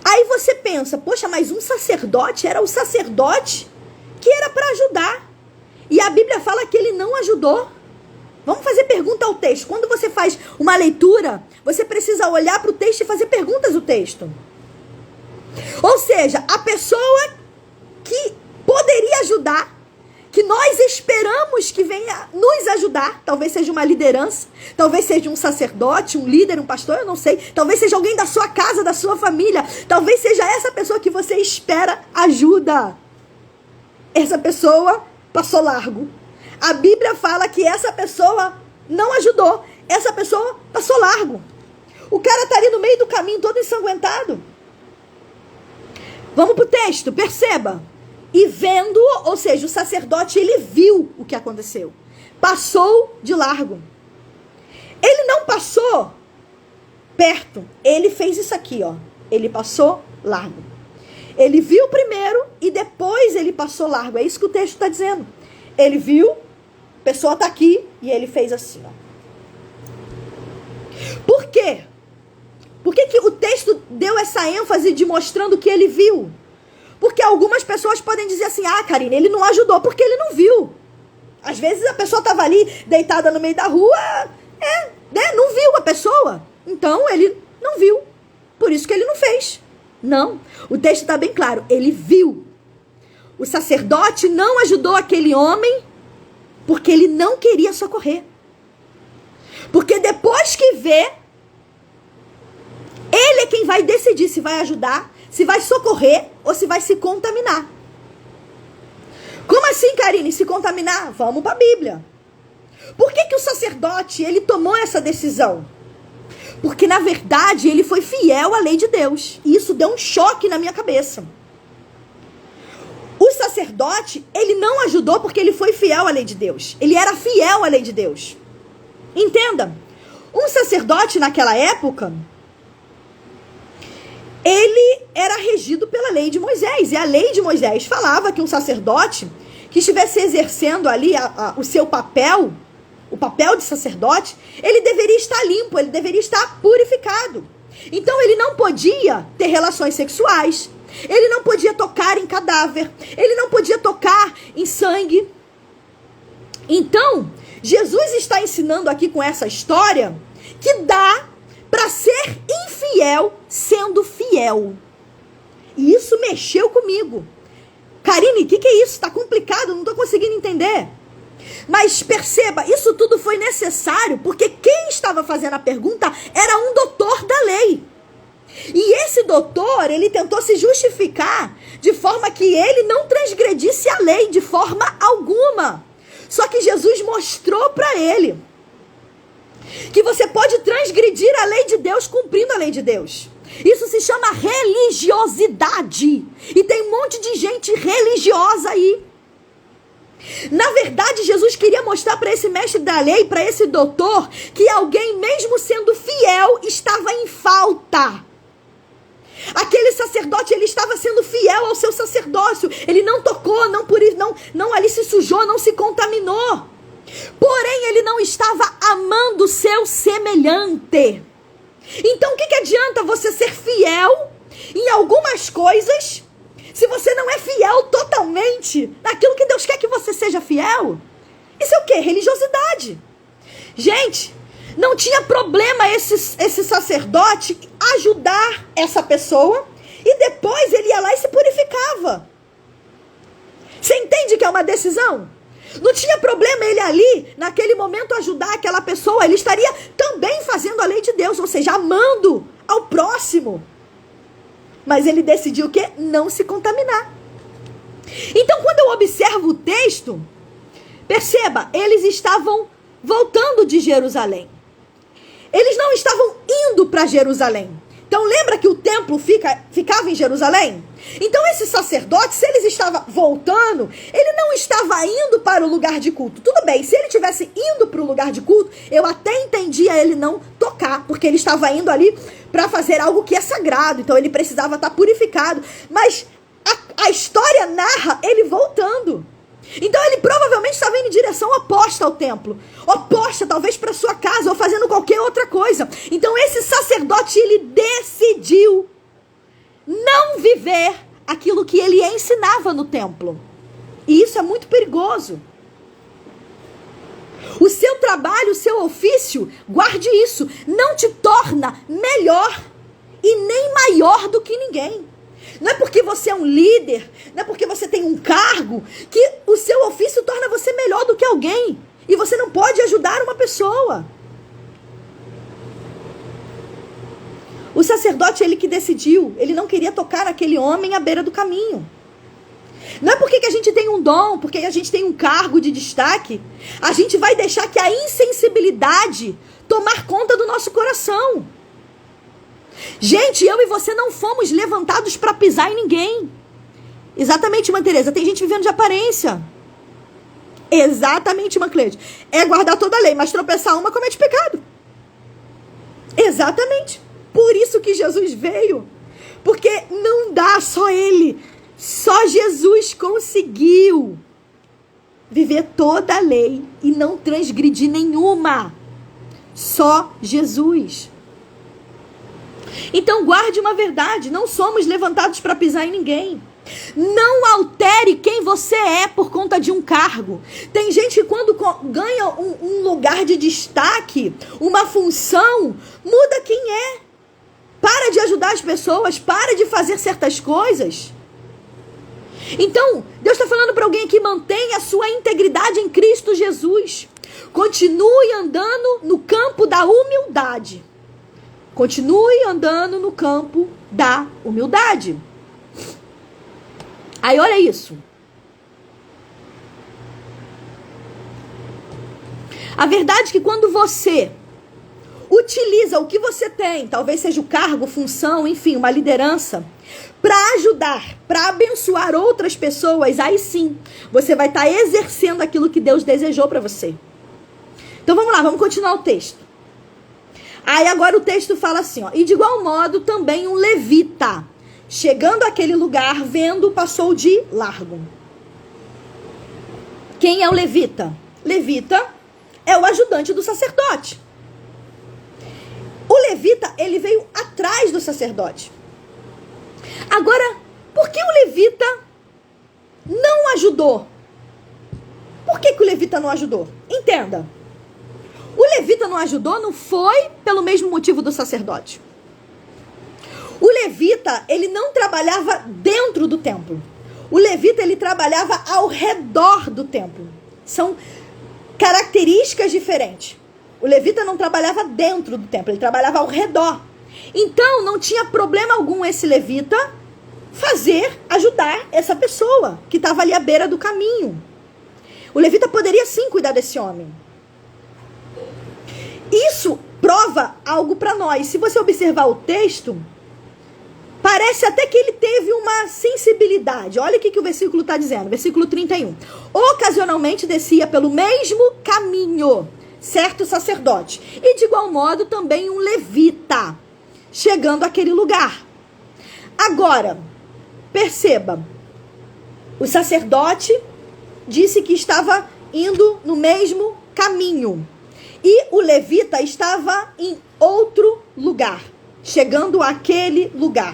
Aí você pensa, poxa, mas um sacerdote era o sacerdote que era para ajudar. E a Bíblia fala que ele não ajudou. Vamos fazer pergunta ao texto. Quando você faz uma leitura, você precisa olhar para o texto e fazer perguntas ao texto. Ou seja, a pessoa que poderia ajudar, que nós esperamos que venha nos ajudar, talvez seja uma liderança, talvez seja um sacerdote, um líder, um pastor, eu não sei, talvez seja alguém da sua casa, da sua família, talvez seja essa pessoa que você espera ajuda. Essa pessoa passou largo. A Bíblia fala que essa pessoa não ajudou, essa pessoa passou largo. O cara está ali no meio do caminho, todo ensanguentado. Vamos para o texto, perceba. E vendo, ou seja, o sacerdote, ele viu o que aconteceu. Passou de largo. Ele não passou perto. Ele fez isso aqui, ó. Ele passou largo. Ele viu primeiro e depois ele passou largo. É isso que o texto está dizendo. Ele viu, a pessoa está aqui e ele fez assim, ó. Por quê? Por que que o texto deu essa ênfase de mostrando que ele viu? Porque algumas pessoas podem dizer assim, ah, Karine, ele não ajudou porque ele não viu. Às vezes a pessoa estava ali deitada no meio da rua, não viu a pessoa. Então ele não viu. Por isso que ele não fez. Não, o texto está bem claro, ele viu. O sacerdote não ajudou aquele homem porque ele não queria socorrer. Porque depois que vê, ele é quem vai decidir se vai ajudar, se vai socorrer ou se vai se contaminar. Como assim, Karine, se contaminar? Vamos para a Bíblia. Por que que o sacerdote, ele tomou essa decisão? Porque, na verdade, ele foi fiel à lei de Deus. E isso deu um choque na minha cabeça. O sacerdote, ele não ajudou porque ele foi fiel à lei de Deus. Ele era fiel à lei de Deus. Entenda, um sacerdote naquela época, ele era regido pela lei de Moisés. E a lei de Moisés falava que um sacerdote que estivesse exercendo ali o seu papel, o papel de sacerdote, ele deveria estar limpo, ele deveria estar purificado. Então ele não podia ter relações sexuais, ele não podia tocar em cadáver, ele não podia tocar em sangue. Então, Jesus está ensinando aqui com essa história que dá para ser infiel sendo fiel. E isso mexeu comigo. Karine, o que é isso? Está complicado, não estou conseguindo entender. Mas perceba, isso tudo foi necessário porque quem estava fazendo a pergunta era um doutor da lei. E esse doutor, ele tentou se justificar de forma que ele não transgredisse a lei de forma alguma. Só que Jesus mostrou para ele que você pode transgredir a lei de Deus cumprindo a lei de Deus. Isso se chama religiosidade. E tem um monte de gente religiosa aí. Na verdade, Jesus queria mostrar para esse mestre da lei, para esse doutor, que alguém, mesmo sendo fiel, estava em falta. Aquele sacerdote, ele estava sendo fiel ao seu sacerdócio. Ele não tocou, não ali se sujou, não se contaminou. Porém, ele não estava amando o seu semelhante. Então, o que adianta você ser fiel em algumas coisas, se você não é fiel totalmente naquilo que Deus quer que você seja fiel? Isso é o quê? Religiosidade. Gente, não tinha problema esse sacerdote ajudar essa pessoa e depois ele ia lá e se purificava. Você entende que é uma decisão? Não tinha problema ele ali, naquele momento, ajudar aquela pessoa. Ele estaria também fazendo a lei de Deus, ou seja, amando ao próximo. Mas ele decidiu o quê? Não se contaminar. Então, quando eu observo o texto, perceba, eles estavam voltando de Jerusalém. Eles não estavam indo para Jerusalém. Então, lembra que o templo ficava em Jerusalém? Então, esse sacerdote, se ele estava voltando, ele não estava indo para o lugar de culto. Tudo bem, se ele estivesse indo para o lugar de culto, eu até entendia ele não tocar, porque ele estava indo ali para fazer algo que é sagrado. Então, ele precisava estar purificado. Mas a história narra ele voltando. Então ele provavelmente estava indo em direção oposta ao templo, oposta talvez para sua casa ou fazendo qualquer outra coisa. Então esse sacerdote, ele decidiu não viver aquilo que ele ensinava no templo. E isso é muito perigoso. O seu trabalho, o seu ofício, guarde isso, não te torna melhor e nem maior do que ninguém. Não é porque você é um líder, não é porque você tem um cargo, que o seu ofício torna você melhor do que alguém. E você não pode ajudar uma pessoa. O sacerdote, ele que decidiu, ele não queria tocar aquele homem à beira do caminho. Não é porque que a gente tem um dom, porque a gente tem um cargo de destaque, a gente vai deixar que a insensibilidade tomar conta do nosso coração. Gente, eu e você não fomos levantados para pisar em ninguém. Exatamente, irmã Tereza. Tem gente vivendo de aparência. Exatamente, irmã Cleide. É guardar toda a lei, mas tropeçar uma comete pecado. Exatamente. Por isso que Jesus veio. Porque não dá só ele. Só Jesus conseguiu viver toda a lei e não transgredir nenhuma. Só Jesus. Então guarde uma verdade, não somos levantados para pisar em ninguém. Não altere quem você é por conta de um cargo. Tem gente que quando ganha um lugar de destaque, uma função, muda quem é. Para de ajudar as pessoas, para de fazer certas coisas. Então, Deus está falando para alguém que mantenha a sua integridade em Cristo Jesus. Continue andando no campo da humildade. Continue andando no campo da humildade. Aí olha isso. A verdade é que quando você utiliza o que você tem, talvez seja o cargo, função, enfim, uma liderança, para ajudar, para abençoar outras pessoas, aí sim, você vai estar exercendo aquilo que Deus desejou para você. Então vamos lá, vamos continuar o texto. Aí agora o texto fala assim, ó. E de igual modo também um levita, chegando àquele lugar, vendo, passou de largo. Quem é o levita? Levita é o ajudante do sacerdote. O levita, ele veio atrás do sacerdote. Agora, por que o levita não ajudou? Por que o levita não ajudou? Entenda. O levita não ajudou não foi pelo mesmo motivo do sacerdote. O levita, ele não trabalhava dentro do templo. O levita, ele trabalhava ao redor do templo. São características diferentes. O levita não trabalhava dentro do templo, ele trabalhava ao redor. Então, não tinha problema algum esse levita ajudar essa pessoa que estava ali à beira do caminho. O levita poderia sim cuidar desse homem. Isso prova algo para nós. Se você observar o texto, parece até que ele teve uma sensibilidade. Olha o que o versículo está dizendo. Versículo 31. Ocasionalmente descia pelo mesmo caminho certo sacerdote. E de igual modo também um levita, chegando àquele lugar. Agora, perceba. O sacerdote disse que estava indo no mesmo caminho. E o levita estava em outro lugar, chegando àquele lugar.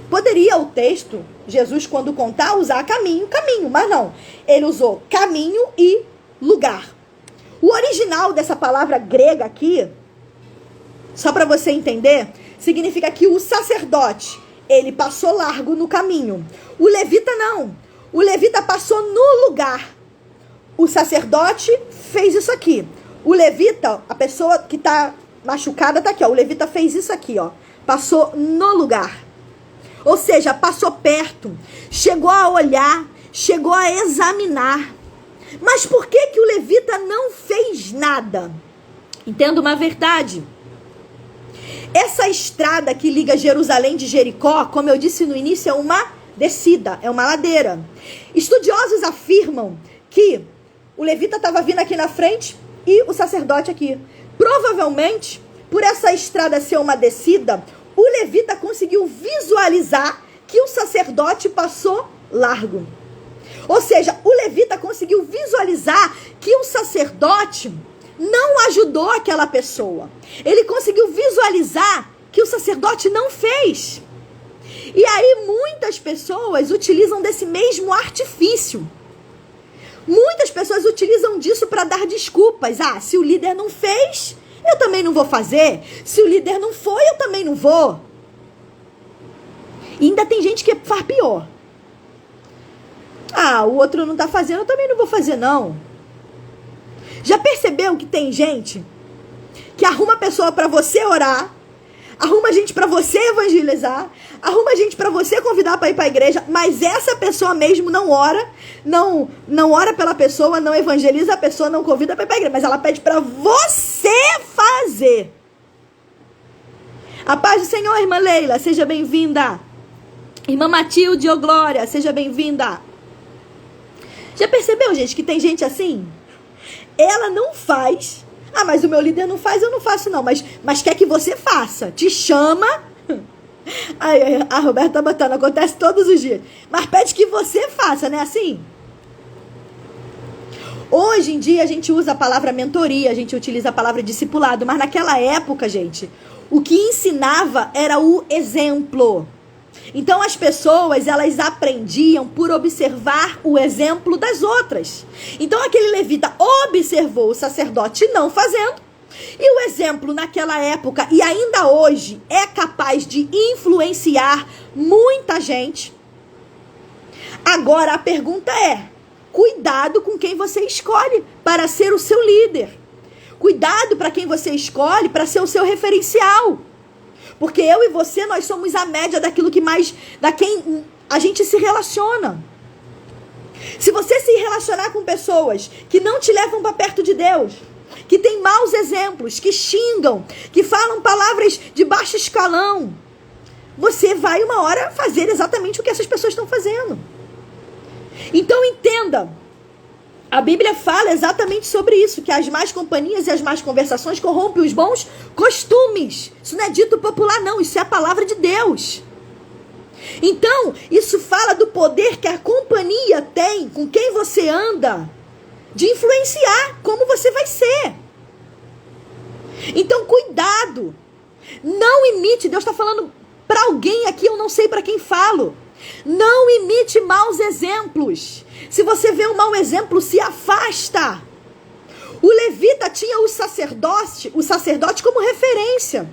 Poderia o texto, Jesus quando contar, usar caminho, mas não. Ele usou caminho e lugar. O original dessa palavra grega aqui, só para você entender, significa que o sacerdote, ele passou largo no caminho. O levita não. O levita passou no lugar. O sacerdote fez isso aqui. O levita, a pessoa que está machucada está aqui, ó. O levita fez isso aqui, ó. Passou no lugar. Ou seja, passou perto. Chegou a olhar, chegou a examinar. Mas por que o levita não fez nada? Entenda uma verdade. Essa estrada que liga Jerusalém de Jericó, como eu disse no início, é uma descida, é uma ladeira. Estudiosos afirmam que o levita estava vindo aqui na frente e o sacerdote aqui. Provavelmente, por essa estrada ser uma descida, o levita conseguiu visualizar que o sacerdote passou largo. Ou seja, o levita conseguiu visualizar que o sacerdote não ajudou aquela pessoa. Ele conseguiu visualizar que o sacerdote não fez. E aí muitas pessoas utilizam desse mesmo artifício. Muitas pessoas utilizam disso para dar desculpas. Ah, se o líder não fez, eu também não vou fazer. Se o líder não foi, eu também não vou. E ainda tem gente que faz pior. Ah, o outro não está fazendo, eu também não vou fazer, não. Já percebeu que tem gente que arruma pessoa para você orar, arruma gente para você evangelizar, arruma gente para você convidar para ir para a igreja, mas essa pessoa mesmo não ora, não ora pela pessoa, não evangeliza a pessoa, não convida para ir para a igreja, mas ela pede para você fazer. A paz do Senhor, irmã Leila, seja bem-vinda. Irmã Matilde, ô Glória, seja bem-vinda. Já percebeu, gente, que tem gente assim? Ela não faz. Ah, mas o meu líder não faz, eu não faço não. Mas quer que você faça. Te chama. A Roberta tá botando, acontece todos os dias. Mas pede que você faça, não é assim? Hoje em dia a gente usa a palavra mentoria, a gente utiliza a palavra discipulado. Mas naquela época, gente, o que ensinava era o exemplo. Então as pessoas, elas aprendiam por observar o exemplo das outras. Então aquele levita observou o sacerdote não fazendo, e o exemplo naquela época e ainda hoje é capaz de influenciar muita gente. Agora a pergunta é, cuidado com quem você escolhe para ser o seu líder. Cuidado para quem você escolhe para ser o seu referencial. Porque eu e você, nós somos a média daquilo que mais, da quem a gente se relaciona. Se você se relacionar com pessoas que não te levam para perto de Deus, que têm maus exemplos, que xingam, que falam palavras de baixo escalão, você vai uma hora fazer exatamente o que essas pessoas estão fazendo. Então entenda, A Bíblia fala exatamente sobre isso, que as más companhias e as más conversações corrompem os bons costumes. Isso não é dito popular, não. Isso é a palavra de Deus. Então, isso fala do poder que a companhia tem com quem você anda, de influenciar como você vai ser. Então, cuidado. Não imite. Deus está falando para alguém aqui, eu não sei para quem falo. Não imite maus exemplos. Se você vê um mau exemplo, se afasta. O levita tinha o sacerdote como referência.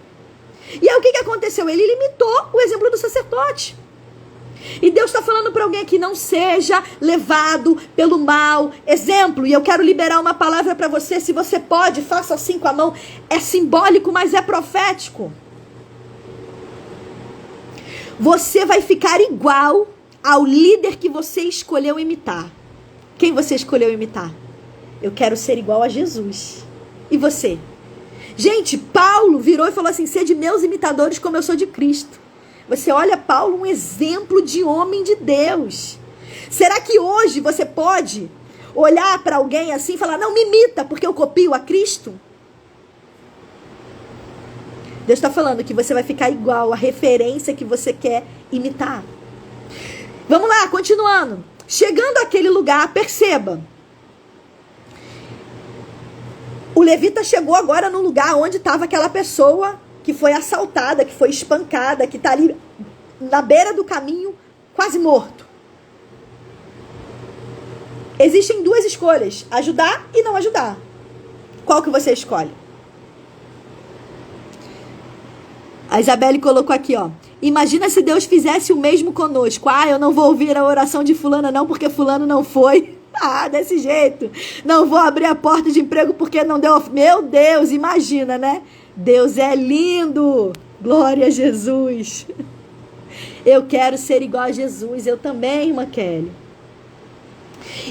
E aí o que aconteceu? Ele limitou o exemplo do sacerdote. E Deus está falando para alguém aqui, não seja levado pelo mau exemplo. E eu quero liberar uma palavra para você. Se você pode, faça assim com a mão. É simbólico, mas é profético. Você vai ficar igual ao líder que você escolheu imitar. Quem você escolheu imitar? Eu quero ser igual a Jesus. E você? Gente, Paulo virou e falou assim, sede meus imitadores como eu sou de Cristo. Você olha Paulo, um exemplo de homem de Deus. Será que hoje você pode olhar para alguém assim e falar, não, me imita porque eu copio a Cristo? Deus está falando que você vai ficar igual à referência que você quer imitar. Vamos lá, continuando. Chegando àquele lugar, perceba. O levita chegou agora no lugar onde estava aquela pessoa que foi assaltada, que foi espancada, que está ali na beira do caminho, quase morto. Existem duas escolhas, ajudar e não ajudar. Qual que você escolhe? A Isabelle colocou aqui, ó. Imagina se Deus fizesse o mesmo conosco. Ah, eu não vou ouvir a oração de fulana não, porque fulano não foi. Ah, desse jeito. Não vou abrir a porta de emprego porque não deu... Meu Deus, imagina, né? Deus é lindo. Glória a Jesus. Eu quero ser igual a Jesus. Eu também, irmã Kelly.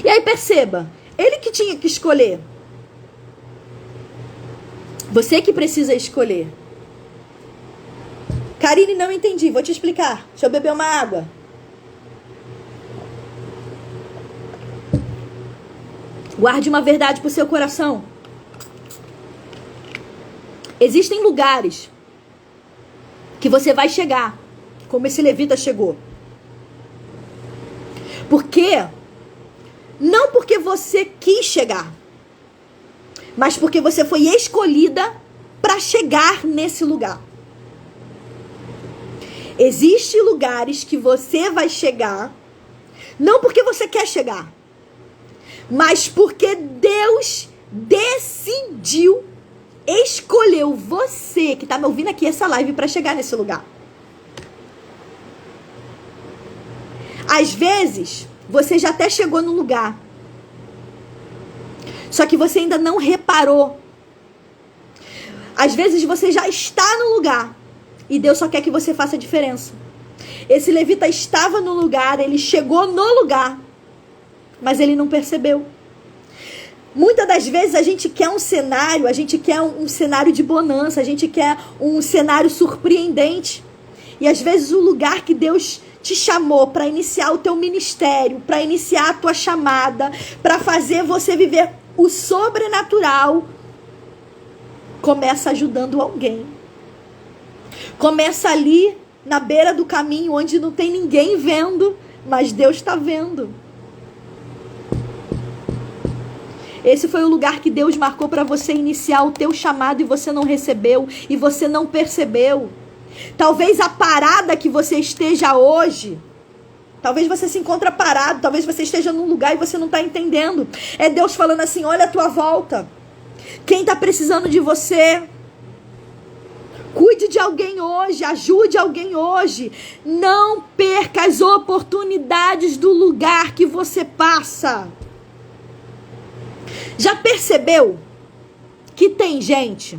E aí perceba, ele que tinha que escolher. Você que precisa escolher. Karine, não entendi. Vou te explicar. Deixa eu beber uma água. Guarde uma verdade para o seu coração. Existem lugares que você vai chegar, como esse levita chegou. Por quê? Não porque você quis chegar, mas porque você foi escolhida para chegar nesse lugar. Existem lugares que você vai chegar, não porque você quer chegar, mas porque Deus decidiu, escolheu você, que está me ouvindo aqui essa live, para chegar nesse lugar. Às vezes, você já até chegou no lugar, só que você ainda não reparou. Às vezes, você já está no lugar, e Deus só quer que você faça a diferença. Esse levita estava no lugar, ele chegou no lugar, mas ele não percebeu. Muitas das vezes a gente quer um cenário, a gente quer um cenário de bonança, a gente quer um cenário surpreendente. E às vezes o lugar que Deus te chamou para iniciar o teu ministério, para iniciar a tua chamada, para fazer você viver o sobrenatural, começa ajudando alguém. Começa ali na beira do caminho, onde não tem ninguém vendo, mas Deus está vendo. Esse foi o lugar que Deus marcou para você iniciar o teu chamado e você não recebeu, e você não percebeu. Talvez a parada que você esteja hoje, talvez você se encontre parado, talvez você esteja num lugar e você não está entendendo. É Deus falando assim, olha a tua volta. Quem está precisando de você? Cuide de alguém hoje, ajude alguém hoje. Não perca as oportunidades do lugar que você passa. Já percebeu que tem gente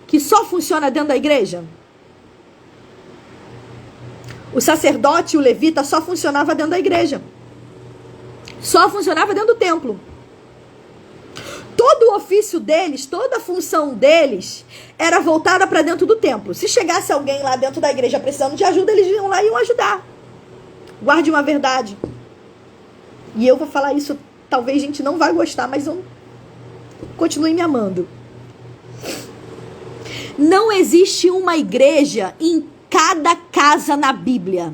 que só funciona dentro da igreja? O sacerdote e o levita só funcionava dentro da igreja. Só funcionava dentro do templo. Todo o ofício deles, toda a função deles era voltada para dentro do templo. Se chegasse alguém lá dentro da igreja precisando de ajuda, eles iam lá e iam ajudar. Guarde uma verdade. E eu vou falar isso talvez a gente não vai gostar, mas eu continue me amando. Não existe uma igreja em cada casa na Bíblia.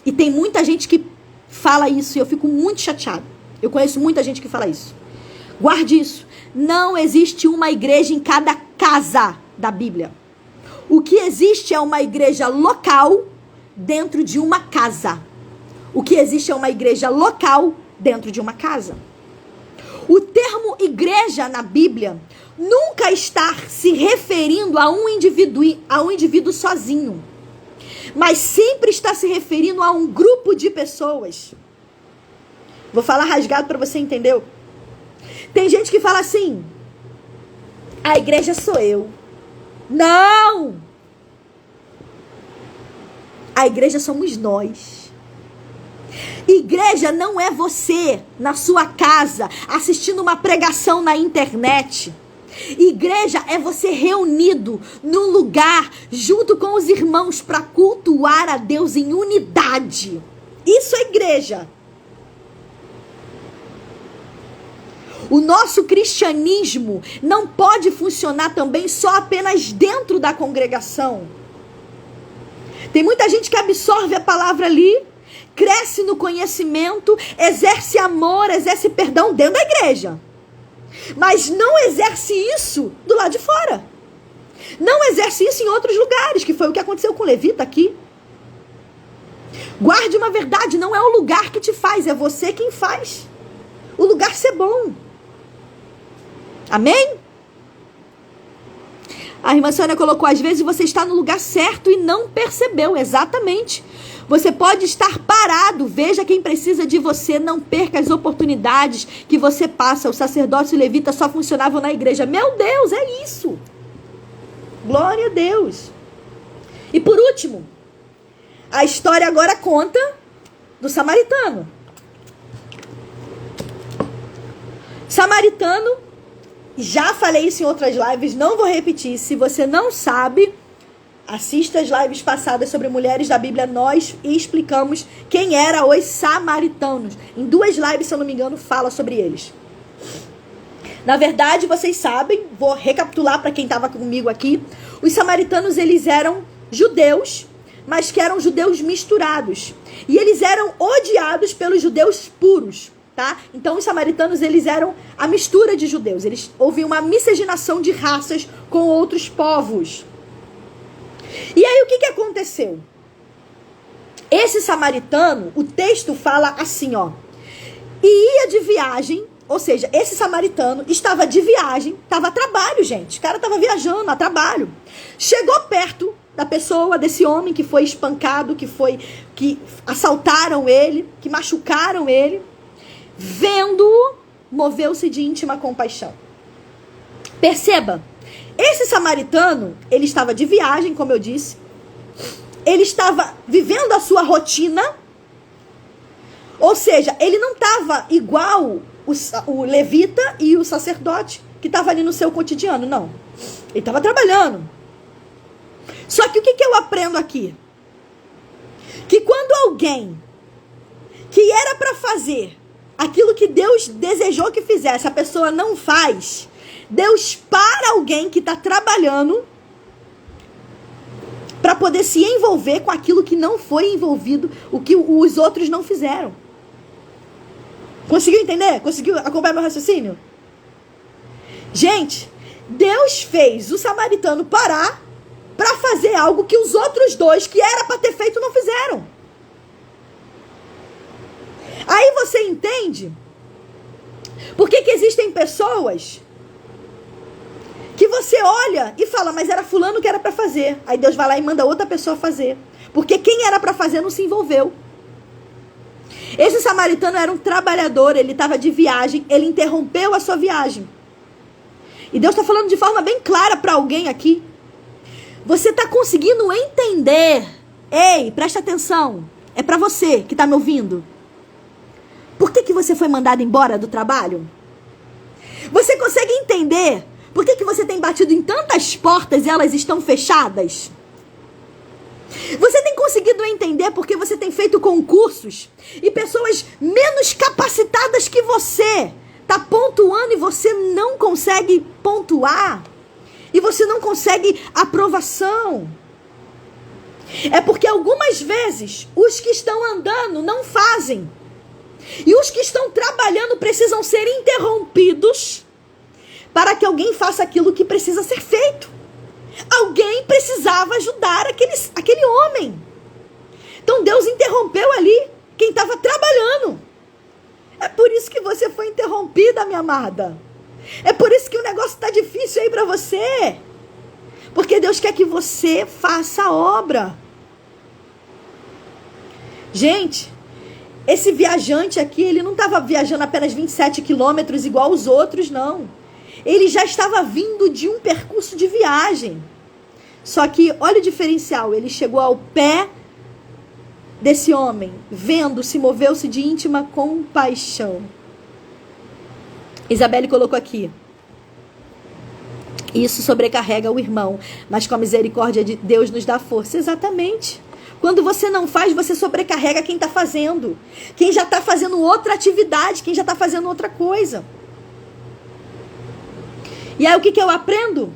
E tem muita gente que fala isso e eu fico muito chateada. Eu conheço muita gente que fala isso. Guarde isso. Não existe uma igreja em cada casa da Bíblia. O que existe é uma igreja local dentro de uma casa. O que existe é uma igreja local dentro de uma casa. O termo igreja na Bíblia nunca está se referindo a um indivíduo sozinho, mas sempre está se referindo a um grupo de pessoas. Vou falar rasgado para você entender. Tem gente que fala assim: a igreja sou eu. Não! A igreja somos nós. Igreja não é você na sua casa assistindo uma pregação na internet. Igreja é você reunido num lugar junto com os irmãos para cultuar a Deus em unidade. Isso é igreja. O nosso cristianismo não pode funcionar também só apenas dentro da congregação. Tem muita gente que absorve a palavra ali, cresce no conhecimento, exerce amor, exerce perdão dentro da igreja. Mas não exerce isso do lado de fora. Não exerce isso em outros lugares, que foi o que aconteceu com o levita aqui. Guarde uma verdade, não é o lugar que te faz, é você quem faz. O lugar ser bom. Amém? A irmã Sônia colocou: às vezes você está no lugar certo e não percebeu. Exatamente. Você pode estar parado. Veja quem precisa de você. Não perca as oportunidades que você passa. O sacerdócio e o levita só funcionavam na igreja. Meu Deus, é isso. Glória a Deus. E por último, a história agora conta do samaritano. Samaritano, já falei isso em outras lives, não vou repetir. Se você não sabe, assista as lives passadas sobre mulheres da Bíblia. Nós explicamos quem eram os samaritanos. Em 2 lives, se eu não me engano, fala sobre eles. Na verdade, vocês sabem, vou recapitular para quem estava comigo aqui. Os samaritanos, eles eram judeus, mas que eram judeus misturados. E eles eram odiados pelos judeus puros. Tá? Então os samaritanos, eles eram a mistura de judeus. Houve uma miscigenação de raças com outros povos. E aí o que aconteceu? Esse samaritano, o texto fala assim, ó: e ia de viagem, ou seja, esse samaritano estava de viagem, estava a trabalho, gente. O cara estava viajando a trabalho. Chegou perto da pessoa, desse homem que foi espancado, que assaltaram ele, que machucaram ele. Vendo-o, moveu-se de íntima compaixão. Perceba, esse samaritano, ele estava de viagem, como eu disse. Ele estava vivendo a sua rotina. Ou seja, ele não estava igual o levita e o sacerdote, que estava ali no seu cotidiano, não. Ele estava trabalhando. Só que o que eu aprendo aqui? Que quando alguém que era para fazer aquilo que Deus desejou que fizesse, a pessoa não faz, Deus para alguém que está trabalhando para poder se envolver com aquilo que não foi envolvido, o que os outros não fizeram. Conseguiu entender? Conseguiu acompanhar meu raciocínio? Gente, Deus fez o samaritano parar para fazer algo que os outros 2, que era para ter feito, não fizeram. Aí você entende por que existem pessoas que você olha e fala: mas era fulano que era para fazer. Aí Deus vai lá e manda outra pessoa fazer. Porque quem era para fazer não se envolveu. Esse samaritano era um trabalhador, ele estava de viagem, ele interrompeu a sua viagem. E Deus está falando de forma bem clara para alguém aqui. Você está conseguindo entender? Ei, presta atenção. É para você que está me ouvindo. Por que você foi mandado embora do trabalho? Você consegue entender por que você tem batido em tantas portas e elas estão fechadas? Você tem conseguido entender porque você tem feito concursos e pessoas menos capacitadas que você tá pontuando e você não consegue pontuar? E você não consegue aprovação? É porque algumas vezes os que estão andando não fazem. E os que estão trabalhando precisam ser interrompidos para que alguém faça aquilo que precisa ser feito. Alguém precisava ajudar aquele homem. Então Deus interrompeu ali quem estava trabalhando. É por isso que você foi interrompida, minha amada. É por isso que o negócio está difícil aí para você. Porque Deus quer que você faça a obra. Gente, esse viajante aqui, ele não estava viajando apenas 27 quilômetros igual os outros, não. Ele já estava vindo de um percurso de viagem. Só que, olha o diferencial, ele chegou ao pé desse homem, vendo-se, moveu-se de íntima compaixão. Isabelle colocou aqui: isso sobrecarrega o irmão, mas com a misericórdia de Deus nos dá força. Exatamente. Quando você não faz, você sobrecarrega quem está fazendo. Quem já está fazendo outra atividade, quem já está fazendo outra coisa. E aí o que eu aprendo?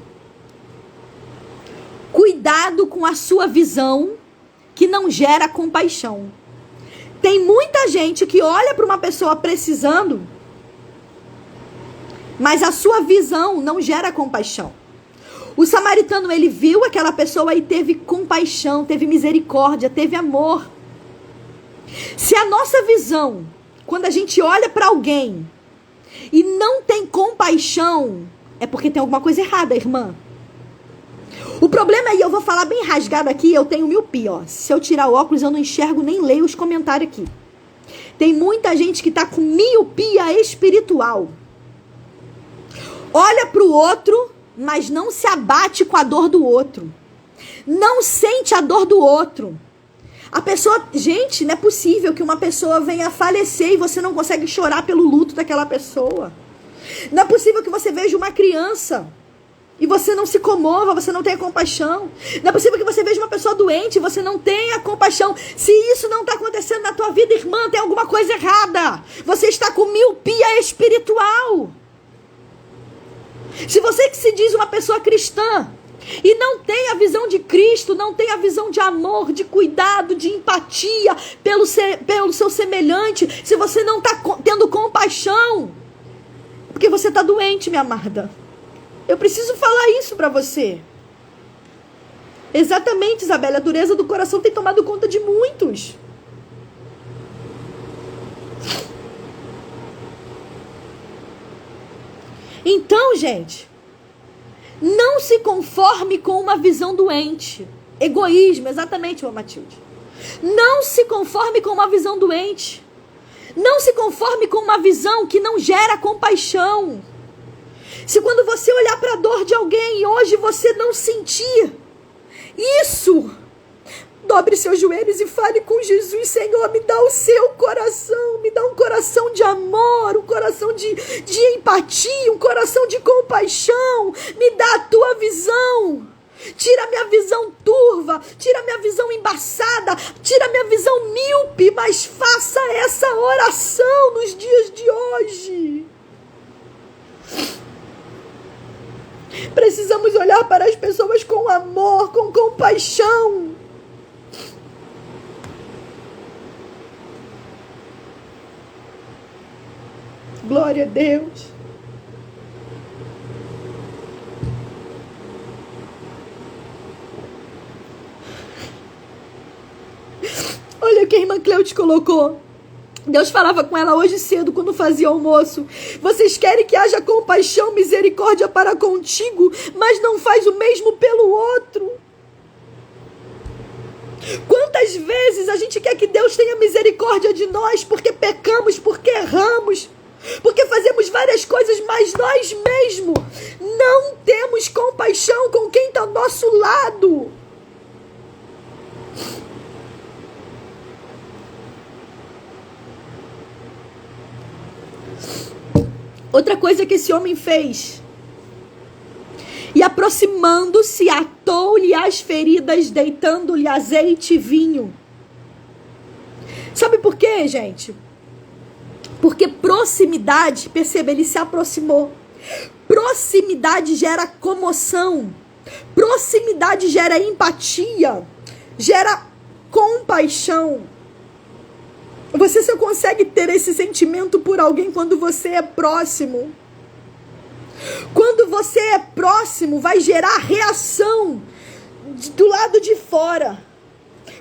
Cuidado com a sua visão que não gera compaixão. Tem muita gente que olha para uma pessoa precisando, mas a sua visão não gera compaixão. O samaritano, ele viu aquela pessoa e teve compaixão, teve misericórdia, teve amor. Se a nossa visão, quando a gente olha para alguém e não tem compaixão, é porque tem alguma coisa errada, irmã. O problema é, eu vou falar bem rasgado aqui, eu tenho miopia, ó. Se eu tirar o óculos, eu não enxergo nem leio os comentários aqui. Tem muita gente que tá com miopia espiritual. Olha pro outro, mas não se abate com a dor do outro. Não sente a dor do outro. A pessoa... Gente, não é possível que uma pessoa venha falecer e você não consegue chorar pelo luto daquela pessoa. Não é possível que você veja uma criança e você não se comova, você não tenha compaixão. Não é possível que você veja uma pessoa doente e você não tenha compaixão. Se isso não está acontecendo na tua vida, irmã, tem alguma coisa errada. Você está com miopia espiritual. Se você que se diz uma pessoa cristã e não tem a visão de Cristo, não tem a visão de amor, de cuidado, de empatia pelo seu semelhante, se você não está tendo compaixão, é porque você está doente, minha amada. Eu preciso falar isso para você. Exatamente, Isabela, a dureza do coração tem tomado conta de muitos. Então, gente, não se conforme com uma visão doente. Egoísmo, exatamente, Matilde. Não se conforme com uma visão doente. Não se conforme com uma visão que não gera compaixão. Se quando você olhar para a dor de alguém e hoje você não sentir isso, dobre seus joelhos e fale com Jesus: Senhor, me dá o seu coração, me dá um coração de amor, um coração de empatia, um coração de compaixão, me dá a tua visão. Tira a minha visão turva, tira a minha visão embaçada, tira a minha visão míope, mas faça essa oração nos dias de hoje. Precisamos olhar para as pessoas com amor, com compaixão. Glória a Deus. Olha o que a irmã Cleute colocou. Deus falava com ela hoje cedo, quando fazia almoço. Vocês querem que haja compaixão, misericórdia para contigo, mas não faz o mesmo pelo outro. Quantas vezes a gente quer que Deus tenha misericórdia de nós, porque pecamos, porque erramos, porque fazemos várias coisas, mas nós mesmos não temos compaixão com quem está ao nosso lado. Outra coisa que esse homem fez, E aproximando-se, atou-lhe as feridas, deitando-lhe azeite e vinho. Sabe por quê, gente? Porque proximidade, perceba, ele se aproximou. Proximidade gera comoção. Proximidade gera empatia. Gera compaixão. Você só consegue ter esse sentimento por alguém quando você é próximo. Quando você é próximo, vai gerar reação do lado de fora.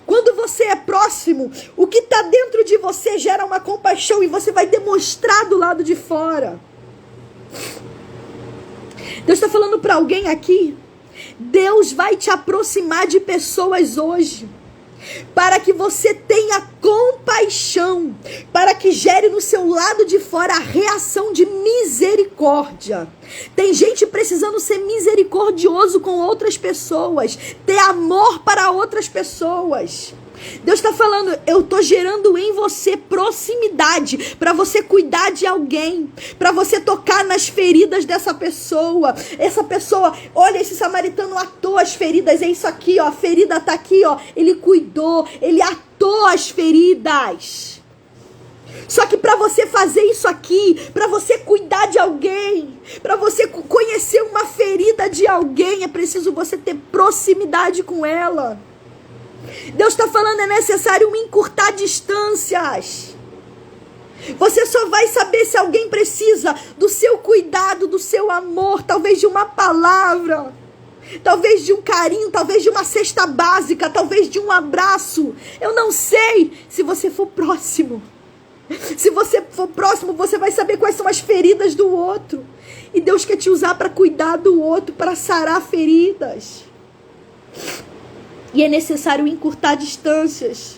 Quando você é próximo, o que está dentro de você gera uma compaixão e você vai demonstrar do lado de fora. Deus está falando para alguém aqui. Deus vai te aproximar de pessoas hoje, para que você tenha compaixão, para que gere no seu lado de fora a reação de misericórdia. Tem gente precisando ser misericordioso com outras pessoas, ter amor para outras pessoas. Deus está falando, eu estou gerando em você proximidade, para você cuidar de alguém, para você tocar nas feridas dessa pessoa. Essa pessoa, olha, esse samaritano atou as feridas, é isso aqui, ó, a ferida está aqui, ó, ele cuidou, ele atou as feridas. Só que para você fazer isso aqui, para você cuidar de alguém, para você conhecer uma ferida de alguém, é preciso você ter proximidade com ela. Deus está falando, é necessário encurtar distâncias. Você só vai saber se alguém precisa do seu cuidado, do seu amor, talvez de uma palavra, talvez de um carinho, talvez de uma cesta básica, talvez de um abraço. Eu não sei, se você for próximo. Se você for próximo, você vai saber quais são as feridas do outro. E Deus quer te usar para cuidar do outro, para sarar feridas. E é necessário encurtar distâncias.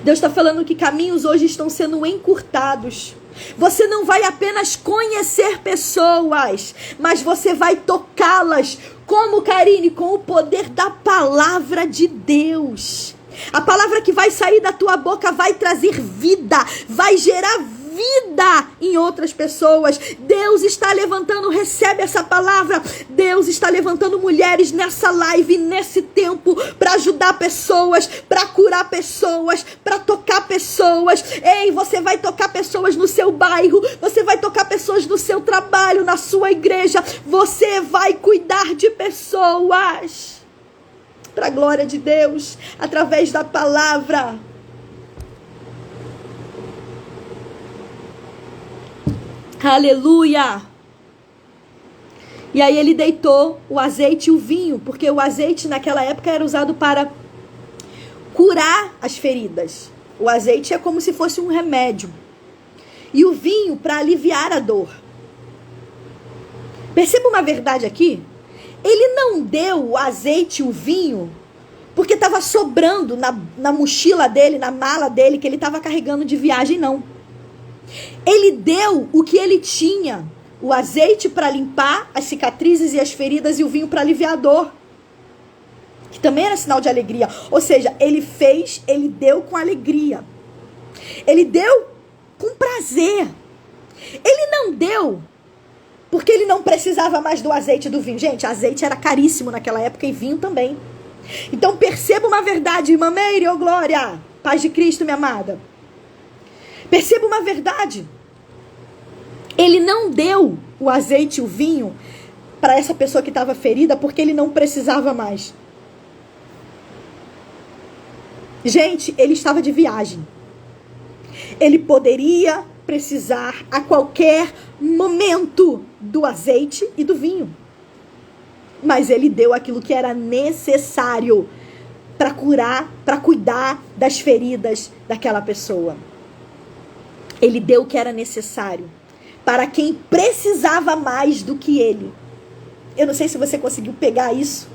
Deus está falando que caminhos hoje estão sendo encurtados. Você não vai apenas conhecer pessoas, mas você vai tocá-las. Como, Karine? Com o poder da palavra de Deus. A palavra que vai sair da tua boca vai trazer vida, vai gerar vida em outras pessoas. Deus está levantando, recebe essa palavra. Deus está levantando mulheres nessa live, nesse tempo, para ajudar pessoas, para curar pessoas, para tocar pessoas. Ei, você vai tocar pessoas no seu bairro, você vai tocar pessoas no seu trabalho, na sua igreja. Você vai cuidar de pessoas para a glória de Deus, através da palavra. Aleluia! E aí ele deitou o azeite e o vinho, porque o azeite naquela época era usado para curar as feridas. O azeite é como se fosse um remédio. E o vinho para aliviar a dor. Perceba uma verdade aqui. Ele não deu o azeite e o vinho porque estava sobrando na mochila dele, na mala dele, que ele estava carregando de viagem, não. Ele deu o que ele tinha. O azeite para limpar as cicatrizes e as feridas e o vinho para aliviar a dor. Que também era sinal de alegria. Ou seja, ele deu com alegria. Ele deu com prazer. Ele não deu porque ele não precisava mais do azeite e do vinho. Gente, azeite era caríssimo naquela época e vinho também. Então perceba uma verdade, irmã Meire, ô glória, paz de Cristo, minha amada. Perceba uma verdade. Ele não deu o azeite e o vinho para essa pessoa que estava ferida porque ele não precisava mais. Gente, ele estava de viagem. Ele poderia precisar a qualquer momento do azeite e do vinho. Mas ele deu aquilo que era necessário para curar, para cuidar das feridas daquela pessoa. Ele deu o que era necessário para quem precisava mais do que ele. Eu não sei se você conseguiu pegar isso.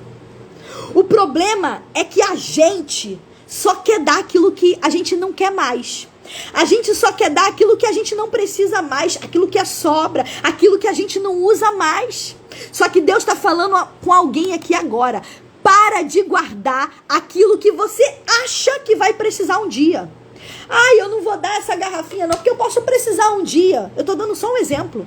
O problema é que a gente só quer dar aquilo que a gente não quer mais. A gente só quer dar aquilo que a gente não precisa mais, aquilo que é sobra, aquilo que a gente não usa mais. Só que Deus está falando com alguém aqui agora. Para de guardar aquilo que você acha que vai precisar um dia. Ai, eu não vou dar essa garrafinha não, porque eu posso precisar um dia. Eu estou dando só um exemplo.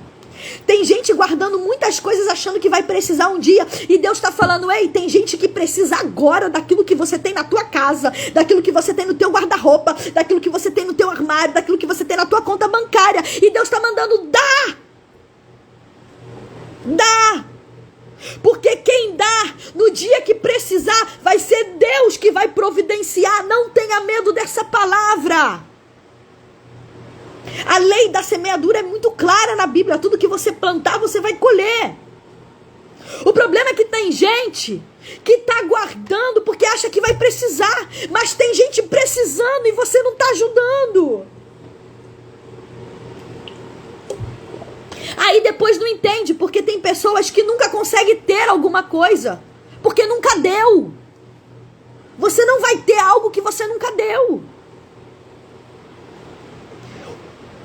Tem gente guardando muitas coisas achando que vai precisar um dia. E Deus está falando, ei, tem gente que precisa agora daquilo que você tem na tua casa, daquilo que você tem no teu guarda-roupa, daquilo que você tem no teu armário, daquilo que você tem na tua conta bancária. E Deus está mandando, dá! Dá! Porque quem dá no dia que precisar vai ser Deus que vai providenciar. Não tenha medo dessa palavra. A lei da semeadura é muito clara na Bíblia. Tudo que você plantar, você vai colher. O problema é que tem gente que está guardando porque acha que vai precisar. Mas tem gente precisando e você não está ajudando. Aí depois não entende, porque tem pessoas que nunca conseguem ter alguma coisa, porque nunca deu. Você não vai ter algo que você nunca deu.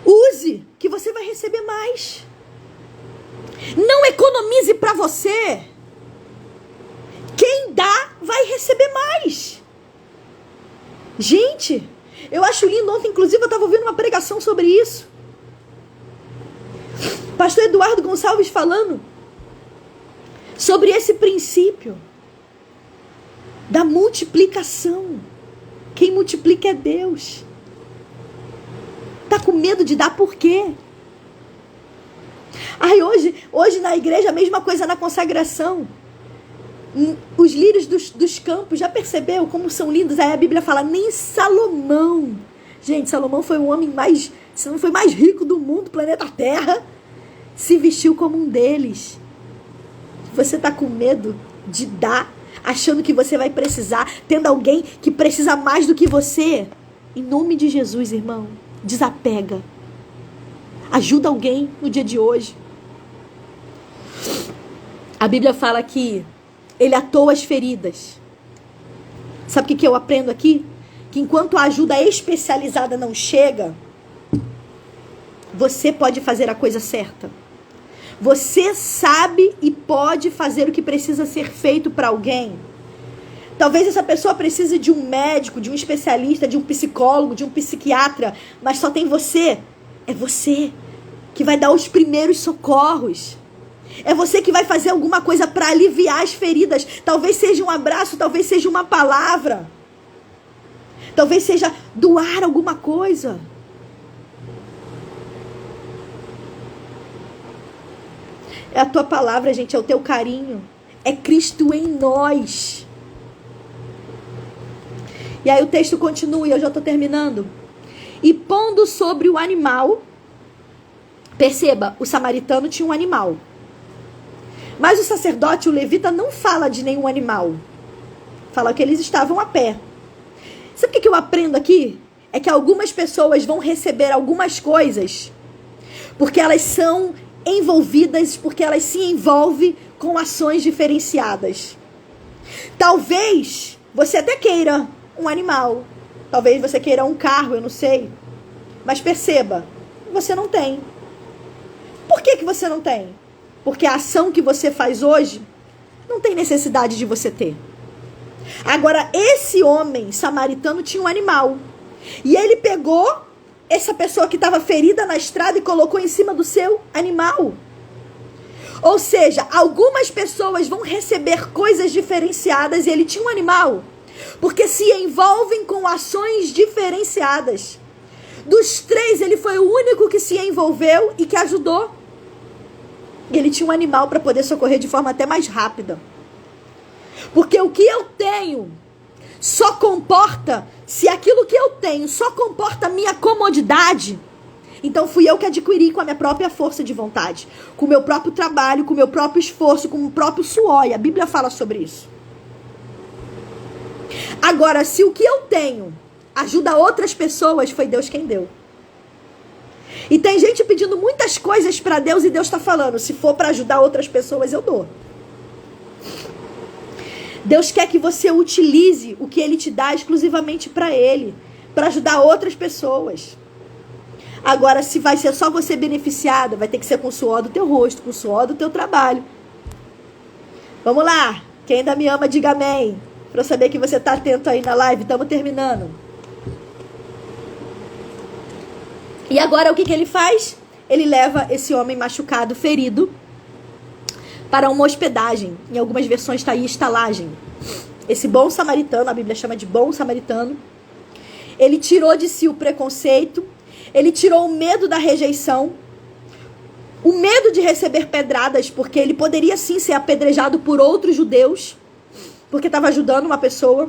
Use, que você vai receber mais. Não economize para você. Quem dá, vai receber mais. Gente, eu acho lindo. Ontem, inclusive, eu estava ouvindo uma pregação sobre isso. Pastor Eduardo Gonçalves falando sobre esse princípio da multiplicação. Quem multiplica é Deus. Tá com medo de dar por quê? Aí hoje na igreja a mesma coisa na consagração. Os lírios dos campos, já percebeu como são lindos? Aí a Bíblia fala, nem Salomão. Gente, Salomão foi o homem mais, se não foi mais rico do mundo, planeta Terra, se vestiu como um deles. Você tá com medo de dar, achando que você vai precisar, tendo alguém que precisa mais do que você? Em nome de Jesus, irmão, desapega. Ajuda alguém no dia de hoje. A Bíblia fala que ele atou as feridas. Sabe o que eu aprendo aqui? Que enquanto a ajuda especializada não chega, você pode fazer a coisa certa. Você sabe e pode fazer o que precisa ser feito para alguém. Talvez essa pessoa precise de um médico, de um especialista, de um psicólogo, de um psiquiatra, mas só tem você. É você que vai dar os primeiros socorros. É você que vai fazer alguma coisa para aliviar as feridas. Talvez seja um abraço, talvez seja uma palavra. Talvez seja doar alguma coisa. É a tua palavra, gente, é o teu carinho. É Cristo em nós. E aí o texto continua e eu já estou terminando. E pondo sobre o animal, perceba, o samaritano tinha um animal. Mas o sacerdote, o levita, não fala de nenhum animal. Fala que eles estavam a pé. Sabe o que eu aprendo aqui? É que algumas pessoas vão receber algumas coisas porque elas são envolvidas, porque elas se envolvem com ações diferenciadas. Talvez você até queira um animal. Talvez você queira um carro, eu não sei. Mas perceba, você não tem. Por que você não tem? Porque a ação que você faz hoje não tem necessidade de você ter. Agora, esse homem samaritano tinha um animal. E ele pegou essa pessoa que estava ferida na estrada e colocou em cima do seu animal. Ou seja, algumas pessoas vão receber coisas diferenciadas e ele tinha um animal. Porque se envolvem com ações diferenciadas. Dos três, ele foi o único que se envolveu e que ajudou. E ele tinha um animal para poder socorrer de forma até mais rápida. Porque o que eu tenho só comporta, se aquilo que eu tenho só comporta a minha comodidade, então fui eu que adquiri com a minha própria força de vontade, com o meu próprio trabalho, com o meu próprio esforço, com o próprio suor. E a Bíblia fala sobre isso. Agora, se o que eu tenho ajuda outras pessoas, foi Deus quem deu. E tem gente pedindo muitas coisas para Deus e Deus está falando, se for para ajudar outras pessoas, eu dou. Deus quer que você utilize o que Ele te dá exclusivamente para Ele, para ajudar outras pessoas. Agora, se vai ser só você beneficiada, vai ter que ser com o suor do teu rosto, com o suor do teu trabalho. Vamos lá, quem ainda me ama, diga amém, para eu saber que você está atento aí na live. Estamos terminando. E agora o que ele faz? ele leva esse homem machucado, ferido, para uma hospedagem. Em algumas versões está aí estalagem. Esse bom samaritano, a Bíblia chama de bom samaritano, ele tirou de si o preconceito, ele tirou o medo da rejeição, o medo de receber pedradas, porque ele poderia sim ser apedrejado por outros judeus, porque estava ajudando uma pessoa.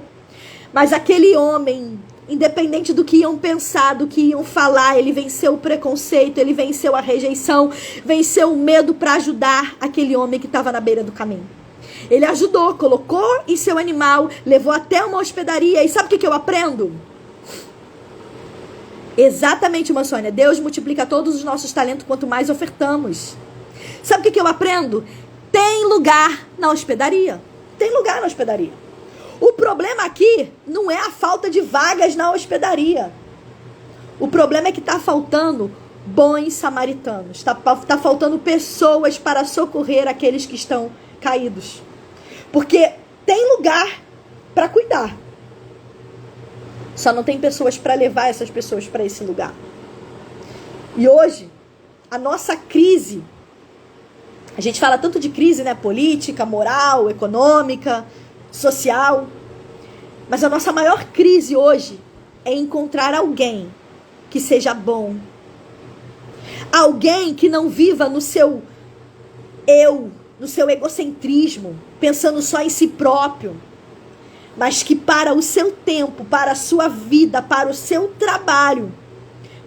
Mas aquele homem, independente do que iam pensar, do que iam falar, ele venceu o preconceito, ele venceu a rejeição, venceu o medo para ajudar aquele homem que estava na beira do caminho. Ele ajudou, colocou em seu animal, levou até uma hospedaria. E sabe o que eu aprendo? Exatamente, irmã Sônia. Deus multiplica todos os nossos talentos quanto mais ofertamos. Sabe o que eu aprendo? Tem lugar na hospedaria. Tem lugar na hospedaria. O problema aqui não é a falta de vagas na hospedaria. O problema é que está faltando bons samaritanos. Está faltando pessoas para socorrer aqueles que estão caídos. Porque tem lugar para cuidar. Só não tem pessoas para levar essas pessoas para esse lugar. E hoje, a nossa crise, a gente fala tanto de crise, né? Política, moral, econômica, social. Mas a nossa maior crise hoje é encontrar alguém que seja bom. Alguém que não viva no seu eu, no seu egocentrismo, pensando só em si próprio. Mas que para o seu tempo, para a sua vida, para o seu trabalho,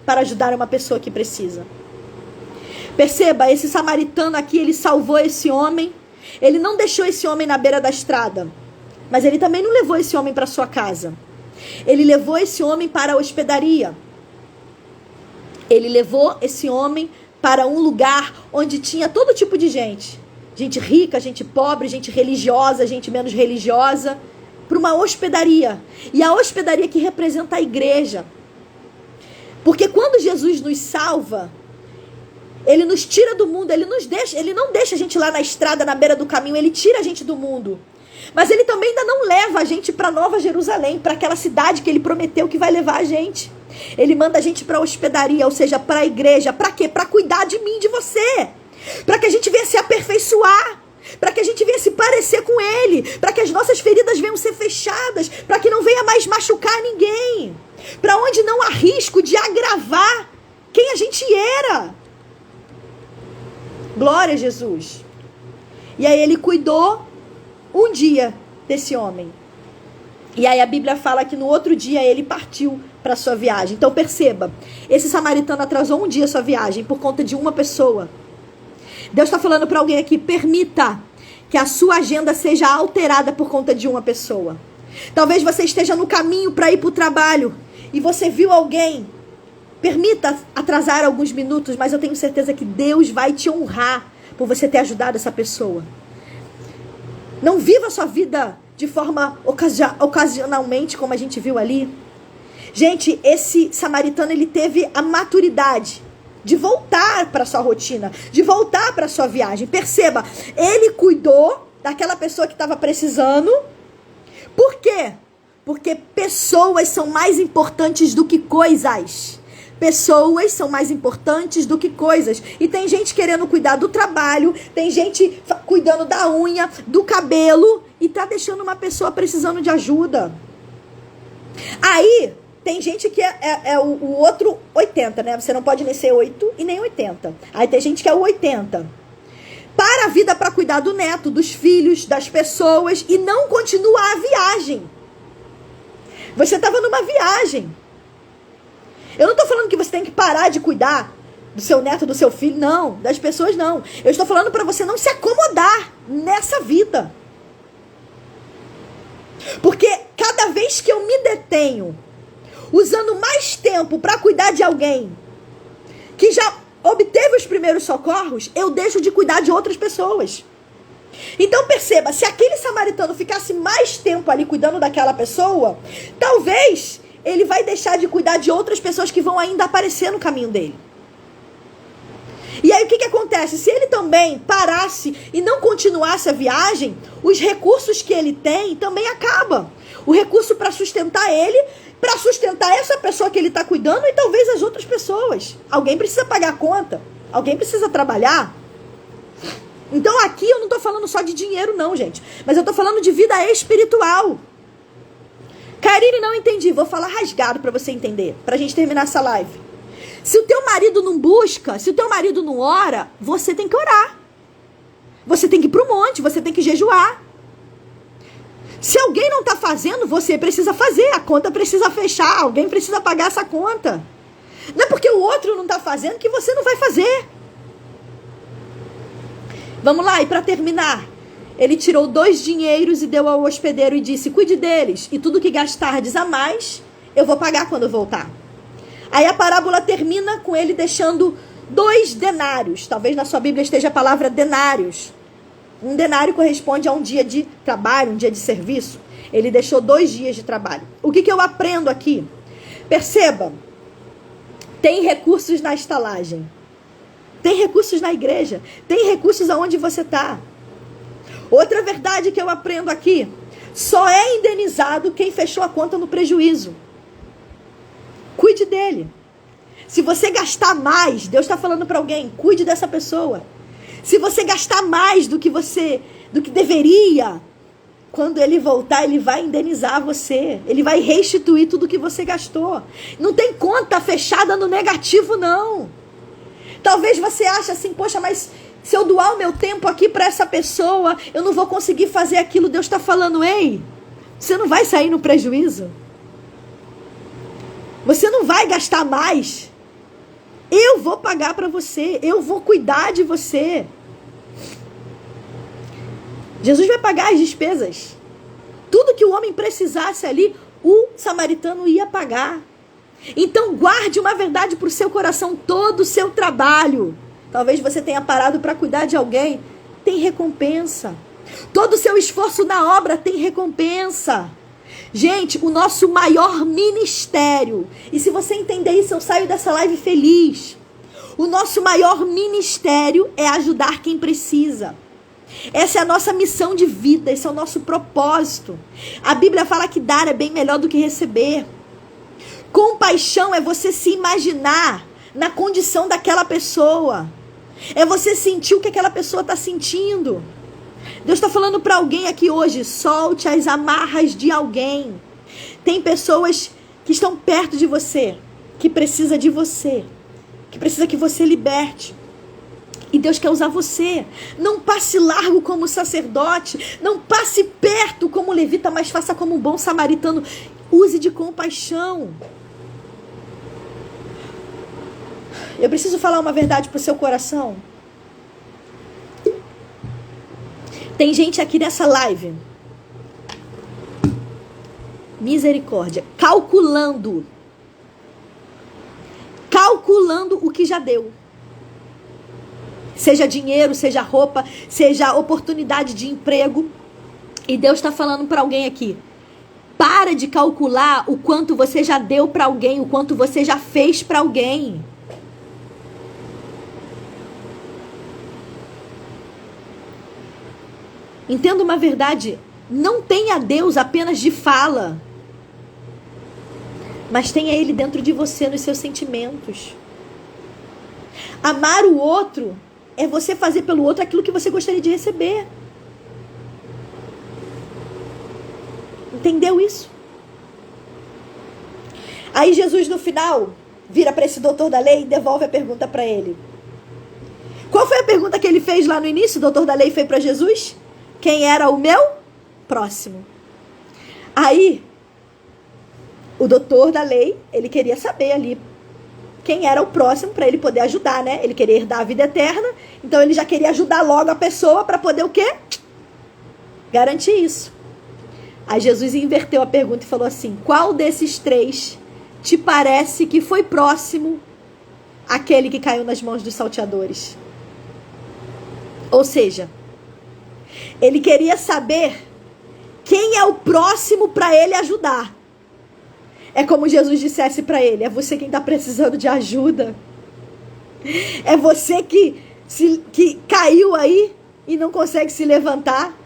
para ajudar uma pessoa que precisa. Perceba, esse samaritano aqui, ele salvou esse homem. Ele não deixou esse homem na beira da estrada. Mas ele também não levou esse homem para sua casa. Ele levou esse homem para a hospedaria. Ele levou esse homem para um lugar onde tinha todo tipo de gente. Gente rica, gente pobre, gente religiosa, gente menos religiosa. Para uma hospedaria. E a hospedaria que representa a igreja. Porque quando Jesus nos salva, ele nos tira do mundo, ele não deixa a gente lá na estrada, na beira do caminho, ele tira a gente do mundo. Mas ele também ainda não leva a gente para Nova Jerusalém, para aquela cidade que ele prometeu que vai levar a gente. Ele manda a gente para a hospedaria, ou seja, para a igreja. Para quê? Para cuidar de mim, de você. Para que a gente venha se aperfeiçoar. Para que a gente venha se parecer com ele. Para que as nossas feridas venham ser fechadas. Para que não venha mais machucar ninguém. Para onde não há risco de agravar quem a gente era. Glória a Jesus. E aí ele cuidou um dia desse homem. E aí a Bíblia fala que no outro dia ele partiu para sua viagem. Então perceba, esse samaritano atrasou um dia sua viagem por conta de uma pessoa. Deus está falando para alguém aqui, permita que a sua agenda seja alterada por conta de uma pessoa. Talvez você esteja no caminho para ir para o trabalho e você viu alguém. Permita atrasar alguns minutos, mas eu tenho certeza que Deus vai te honrar por você ter ajudado essa pessoa. Não viva a sua vida de forma ocasionalmente, como a gente viu ali. Gente, esse samaritano, ele teve a maturidade de voltar para sua rotina, de voltar para sua viagem. Perceba, ele cuidou daquela pessoa que estava precisando. Por quê? Porque pessoas são mais importantes do que coisas. Pessoas são mais importantes do que coisas. E tem gente querendo cuidar do trabalho, tem gente cuidando da unha, do cabelo, e tá deixando uma pessoa precisando de ajuda. Aí, tem gente que é o outro 80, né? Você não pode nem ser 8 e nem 80. Aí tem gente que é o 80. Para a vida para cuidar do neto, dos filhos, das pessoas, e não continuar a viagem. Você estava numa viagem. Eu não estou falando que você tem que parar de cuidar do seu neto, do seu filho, não. Das pessoas, não. Eu estou falando para você não se acomodar nessa vida. Porque cada vez que eu me detenho, usando mais tempo para cuidar de alguém que já obteve os primeiros socorros, eu deixo de cuidar de outras pessoas. Então perceba, se aquele samaritano ficasse mais tempo ali cuidando daquela pessoa, talvez ele vai deixar de cuidar de outras pessoas que vão ainda aparecer no caminho dele. E aí o que acontece? Se ele também parasse e não continuasse a viagem, os recursos que ele tem também acabam. O recurso para sustentar ele, para sustentar essa pessoa que ele está cuidando e talvez as outras pessoas. Alguém precisa pagar a conta. Alguém precisa trabalhar. Então aqui eu não estou falando só de dinheiro não, gente. Mas eu estou falando de vida espiritual. Karine, não entendi. Vou falar rasgado para você entender. Para a gente terminar essa live. Se o teu marido não busca, se o teu marido não ora, você tem que orar. Você tem que ir para o monte, você tem que jejuar. Se alguém não está fazendo, você precisa fazer. A conta precisa fechar. Alguém precisa pagar essa conta. Não é porque o outro não está fazendo que você não vai fazer. Vamos lá, e para terminar, ele tirou 2 dinheiros e deu ao hospedeiro e disse, cuide deles, e tudo que gastardes a mais, eu vou pagar quando eu voltar. Aí a parábola termina com ele deixando 2 denários. Talvez na sua Bíblia esteja a palavra denários. Um denário corresponde a um dia de trabalho, um dia de serviço. Ele deixou 2 dias de trabalho. O que eu aprendo aqui? Perceba, tem recursos na estalagem. Tem recursos na igreja. Tem recursos aonde você está. Outra verdade que eu aprendo aqui. Só é indenizado quem fechou a conta no prejuízo. Cuide dele. Se você gastar mais, Deus está falando para alguém, cuide dessa pessoa. Se você gastar mais do que deveria, quando ele voltar, ele vai indenizar você. Ele vai restituir tudo que você gastou. Não tem conta fechada no negativo, não. Talvez você ache assim, poxa, mas se eu doar o meu tempo aqui para essa pessoa, eu não vou conseguir fazer aquilo. Deus está falando, ei, você não vai sair no prejuízo. Você não vai gastar mais. Eu vou pagar para você. Eu vou cuidar de você. Jesus vai pagar as despesas. Tudo que o homem precisasse ali, o samaritano ia pagar. Então guarde uma verdade para o seu coração, todo o seu trabalho. Talvez você tenha parado para cuidar de alguém, tem recompensa. Todo o seu esforço na obra tem recompensa. Gente, o nosso maior ministério, e se você entender isso, eu saio dessa live feliz. O nosso maior ministério é ajudar quem precisa. Essa é a nossa missão de vida, esse é o nosso propósito. A Bíblia fala que dar é bem melhor do que receber. Compaixão é você se imaginar na condição daquela pessoa. É você sentir o que aquela pessoa está sentindo. Deus está falando para alguém aqui hoje, solte as amarras de alguém. Tem pessoas que estão perto de você, que precisa de você, que precisa que você liberte. E Deus quer usar você. Não passe largo como sacerdote, não passe perto como levita, mas faça como um bom samaritano. Use de compaixão. Eu preciso falar uma verdade para o seu coração. Tem gente aqui nessa live, misericórdia, calculando o que já deu. Seja dinheiro, seja roupa, seja oportunidade de emprego. E Deus está falando para alguém aqui, para de calcular o quanto você já deu para alguém, o quanto você já fez para alguém. Entenda uma verdade, não tenha Deus apenas de fala, mas tenha Ele dentro de você, nos seus sentimentos. Amar o outro é você fazer pelo outro aquilo que você gostaria de receber. Entendeu isso? Aí Jesus no final vira para esse doutor da lei e devolve a pergunta para ele. Qual foi a pergunta que ele fez lá no início? O doutor da lei fez para Jesus? Quem era o meu próximo? Aí, o doutor da lei, ele queria saber ali quem era o próximo para ele poder ajudar, né? Ele queria herdar a vida eterna, então ele já queria ajudar logo a pessoa para poder o quê? Garantir isso. Aí Jesus inverteu a pergunta e falou assim, qual desses 3 te parece que foi próximo àquele que caiu nas mãos dos salteadores? Ou seja, ele queria saber quem é o próximo para ele ajudar. É como Jesus dissesse para ele, é você quem está precisando de ajuda. É você que caiu aí e não consegue se levantar.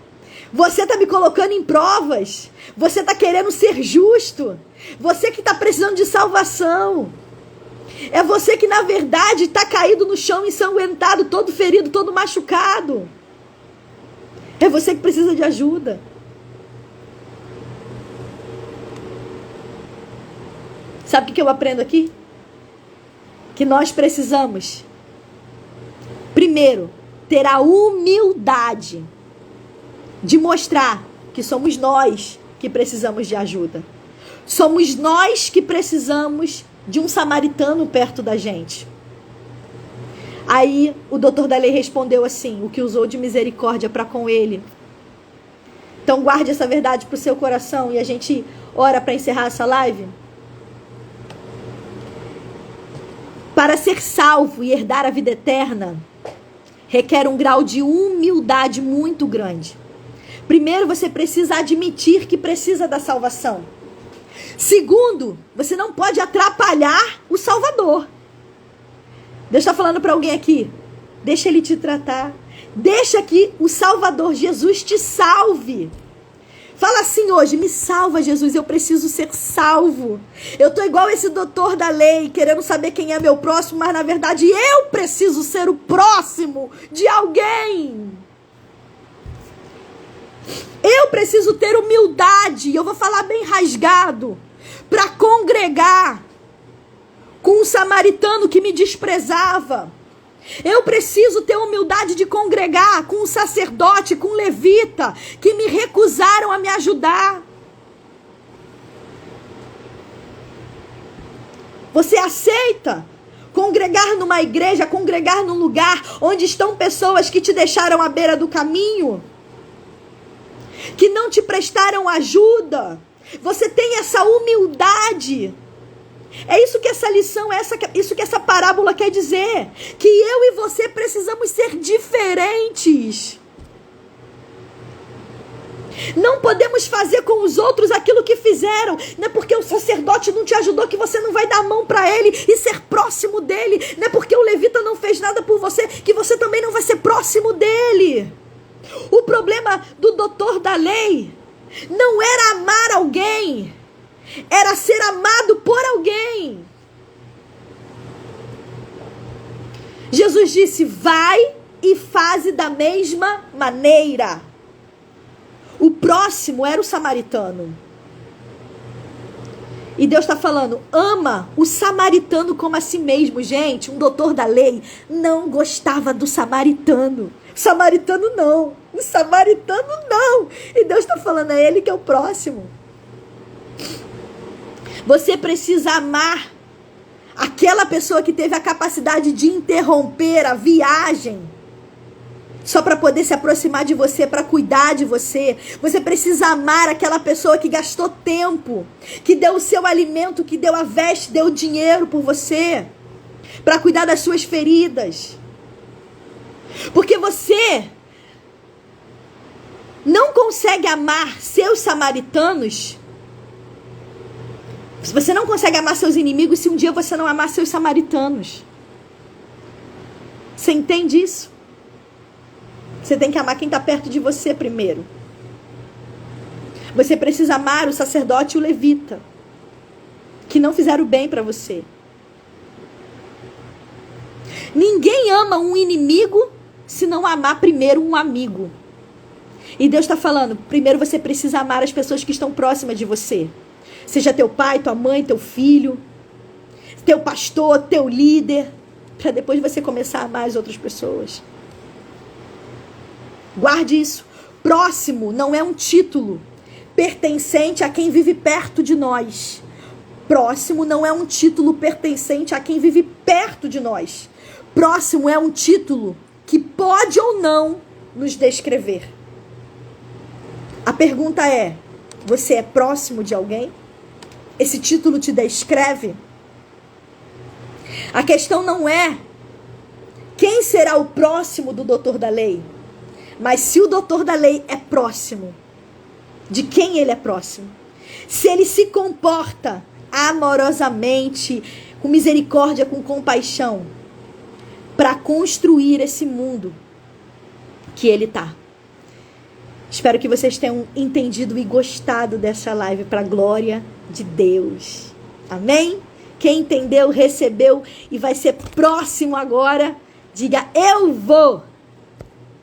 Você está me colocando em provas. Você está querendo ser justo. Você que está precisando de salvação. É você que, na verdade, está caído no chão, ensanguentado, todo ferido, todo machucado. É você que precisa de ajuda. Sabe o que eu aprendo aqui? Que nós precisamos, primeiro, ter a humildade de mostrar que somos nós que precisamos de ajuda. Somos nós que precisamos de um samaritano perto da gente. Aí o doutor da lei respondeu assim: o que usou de misericórdia para com ele. Então guarde essa verdade para o seu coração e a gente ora para encerrar essa live. Para ser salvo e herdar a vida eterna, requer um grau de humildade muito grande. Primeiro, você precisa admitir que precisa da salvação. Segundo, você não pode atrapalhar o Salvador. Deus está falando para alguém aqui: deixa Ele te tratar. Deixa que o Salvador Jesus te salve. Fala assim hoje: me salva, Jesus, eu preciso ser salvo. Eu estou igual esse doutor da lei, querendo saber quem é meu próximo, mas na verdade eu preciso ser o próximo de alguém. Eu preciso ter humildade, eu vou falar bem rasgado, para congregar com um samaritano que me desprezava. Eu preciso ter humildade de congregar com um sacerdote, com um levita, que me recusaram a me ajudar. Você aceita congregar numa igreja, congregar num lugar onde estão pessoas que te deixaram à beira do caminho? Que não te prestaram ajuda? Você tem essa humildade? É isso que essa lição, isso que essa parábola quer dizer. Que eu e você precisamos ser diferentes. Não podemos fazer com os outros aquilo que fizeram. Não é porque o sacerdote não te ajudou que você não vai dar a mão para ele e ser próximo dele. Não é porque o levita não fez nada por você que você também não vai ser próximo dele. O problema do doutor da lei não era amar alguém, era ser amado por alguém. Jesus disse: vai e faze da mesma maneira. O próximo era o samaritano. E Deus está falando: ama o samaritano como a si mesmo. Gente, um doutor da lei não gostava do samaritano. O samaritano não. O samaritano não. E Deus está falando: é ele que é o próximo. Você precisa amar aquela pessoa que teve a capacidade de interromper a viagem só para poder se aproximar de você, para cuidar de você. Você precisa amar aquela pessoa que gastou tempo, que deu o seu alimento, que deu a veste, deu o dinheiro por você, para cuidar das suas feridas. Porque você não consegue amar seus samaritanos. Você não consegue amar seus inimigos se um dia você não amar seus samaritanos. Você entende isso? Você tem que amar quem está perto de você primeiro. Você precisa amar o sacerdote e o levita, que não fizeram bem para você. Ninguém ama um inimigo se não amar primeiro um amigo. E Deus está falando: primeiro você precisa amar as pessoas que estão próximas de você. Seja teu pai, tua mãe, teu filho, teu pastor, teu líder, para depois você começar a amar as outras pessoas. Guarde isso. Próximo não é um título pertencente a quem vive perto de nós. Próximo não é um título pertencente a quem vive perto de nós. Próximo é um título que pode ou não nos descrever. A pergunta é: você é próximo de alguém? Esse título te descreve? A questão não é quem será o próximo do doutor da lei, mas se o doutor da lei é próximo, de quem ele é próximo. Se ele se comporta amorosamente, com misericórdia, com compaixão, para construir esse mundo que ele está. Espero que vocês tenham entendido e gostado dessa live para a glória de Deus. Amém? Quem entendeu, recebeu e vai ser próximo agora, diga: eu vou.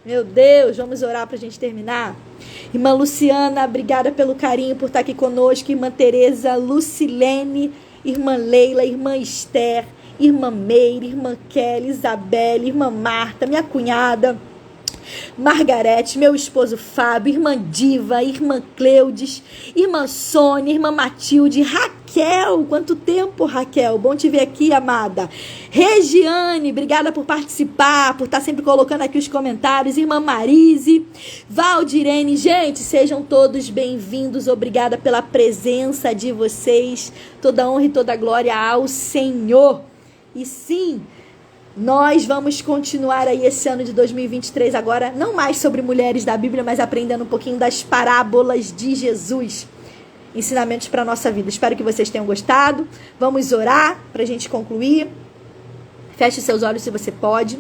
Meu Deus, vamos orar para a gente terminar? Irmã Luciana, obrigada pelo carinho, por estar aqui conosco. Irmã Tereza, Lucilene, irmã Leila, irmã Esther, irmã Meire, irmã Kelly, Isabelle, irmã Marta, minha cunhada Margarete, meu esposo Fábio, irmã Diva, irmã Cleudes, irmã Sônia, irmã Matilde, Raquel, quanto tempo, Raquel, bom te ver aqui, amada. Regiane, obrigada por participar, por estar sempre colocando aqui os comentários. Irmã Marise, Valdirene, gente, sejam todos bem-vindos, obrigada pela presença de vocês, toda honra e toda glória ao Senhor. E sim, nós vamos continuar aí esse ano de 2023 agora, não mais sobre mulheres da Bíblia, mas aprendendo um pouquinho das parábolas de Jesus. Ensinamentos para a nossa vida. Espero que vocês tenham gostado. Vamos orar para a gente concluir. Feche seus olhos se você pode.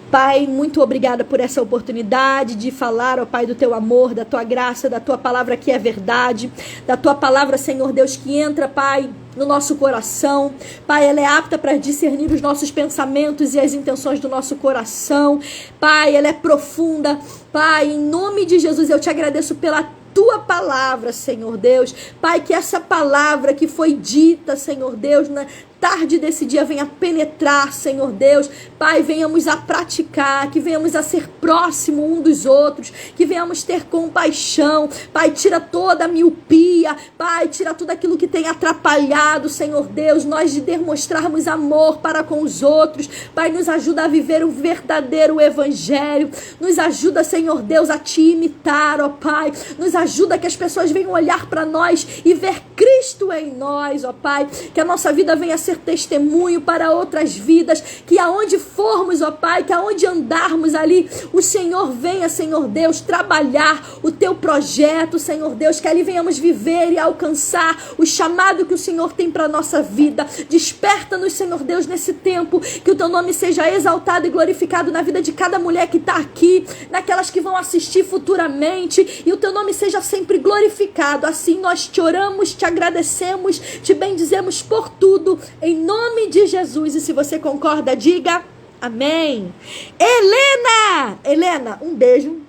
Pai, muito obrigada por essa oportunidade de falar, ó Pai, do teu amor, da tua graça, da tua palavra que é verdade, da tua palavra, Senhor Deus, que entra, Pai, no nosso coração. Pai, ela é apta para discernir os nossos pensamentos e as intenções do nosso coração. Pai, ela é profunda. Pai, em nome de Jesus, eu te agradeço pela tua palavra, Senhor Deus. Pai, que essa palavra que foi dita, Senhor Deus, na tarde desse dia venha penetrar, Senhor Deus. Pai, venhamos a praticar, que venhamos a ser próximo um dos outros, que venhamos ter compaixão. Pai, tira toda a miopia, Pai, tira tudo aquilo que tem atrapalhado, Senhor Deus, nós de demonstrarmos amor para com os outros. Pai, nos ajuda a viver o verdadeiro evangelho, nos ajuda, Senhor Deus, a te imitar, ó Pai, nos ajuda que as pessoas venham olhar para nós e ver Cristo em nós, ó Pai, que a nossa vida venha ser testemunho para outras vidas, que aonde formos, ó Pai, que aonde andarmos ali, o Senhor venha, Senhor Deus, trabalhar o teu projeto, Senhor Deus, que ali venhamos viver e alcançar o chamado que o Senhor tem para a nossa vida. Desperta-nos, Senhor Deus, nesse tempo, que o teu nome seja exaltado e glorificado na vida de cada mulher que está aqui, naquelas que vão assistir futuramente, e o teu nome seja sempre glorificado. Assim nós te oramos, te agradecemos, te bendizemos por tudo, em nome de Jesus. E se você concorda, diga amém. Helena, um beijo.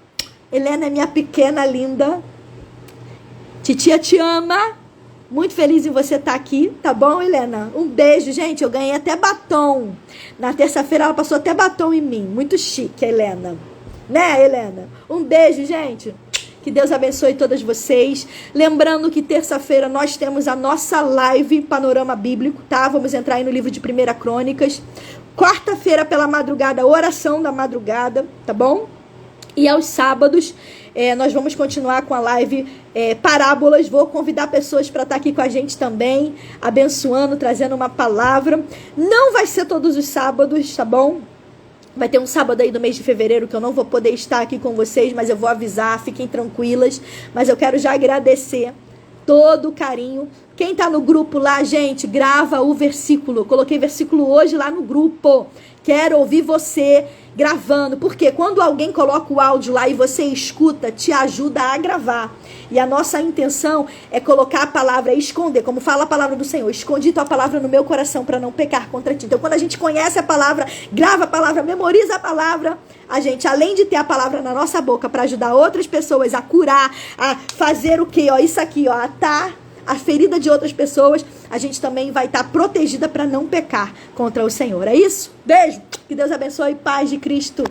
Helena é minha pequena linda. Titia te ama. Muito feliz em você estar aqui, tá bom, Helena? Um beijo, gente. Eu ganhei até batom. Na terça-feira ela passou até batom em mim. Muito chique, a Helena. Né, Helena? Um beijo, gente. Que Deus abençoe todas vocês. Lembrando que terça-feira nós temos a nossa live Panorama Bíblico, tá? Vamos entrar aí no livro de 1 Crônicas. Quarta-feira pela madrugada, oração da madrugada, tá bom? E aos sábados nós vamos continuar com a live Parábolas. Vou convidar pessoas para estar aqui com a gente também, abençoando, trazendo uma palavra. Não vai ser todos os sábados, tá bom? Vai ter um sábado aí do mês de fevereiro que eu não vou poder estar aqui com vocês, mas eu vou avisar, fiquem tranquilas. Mas eu quero já agradecer todo o carinho. Quem tá no grupo lá, gente, grava o versículo. Eu coloquei versículo hoje lá no grupo. Quero ouvir você gravando, porque quando alguém coloca o áudio lá e você escuta, te ajuda a gravar. E a nossa intenção é colocar a palavra, esconder, como fala a palavra do Senhor, escondi tua palavra no meu coração para não pecar contra ti. Então, quando a gente conhece a palavra, grava a palavra, memoriza a palavra, a gente, além de ter a palavra na nossa boca para ajudar outras pessoas a curar, a fazer o quê? Ó, isso aqui, ó, atar a ferida de outras pessoas, a gente também vai estar protegida para não pecar contra o Senhor. É isso? Beijo. Que Deus abençoe. Paz de Cristo.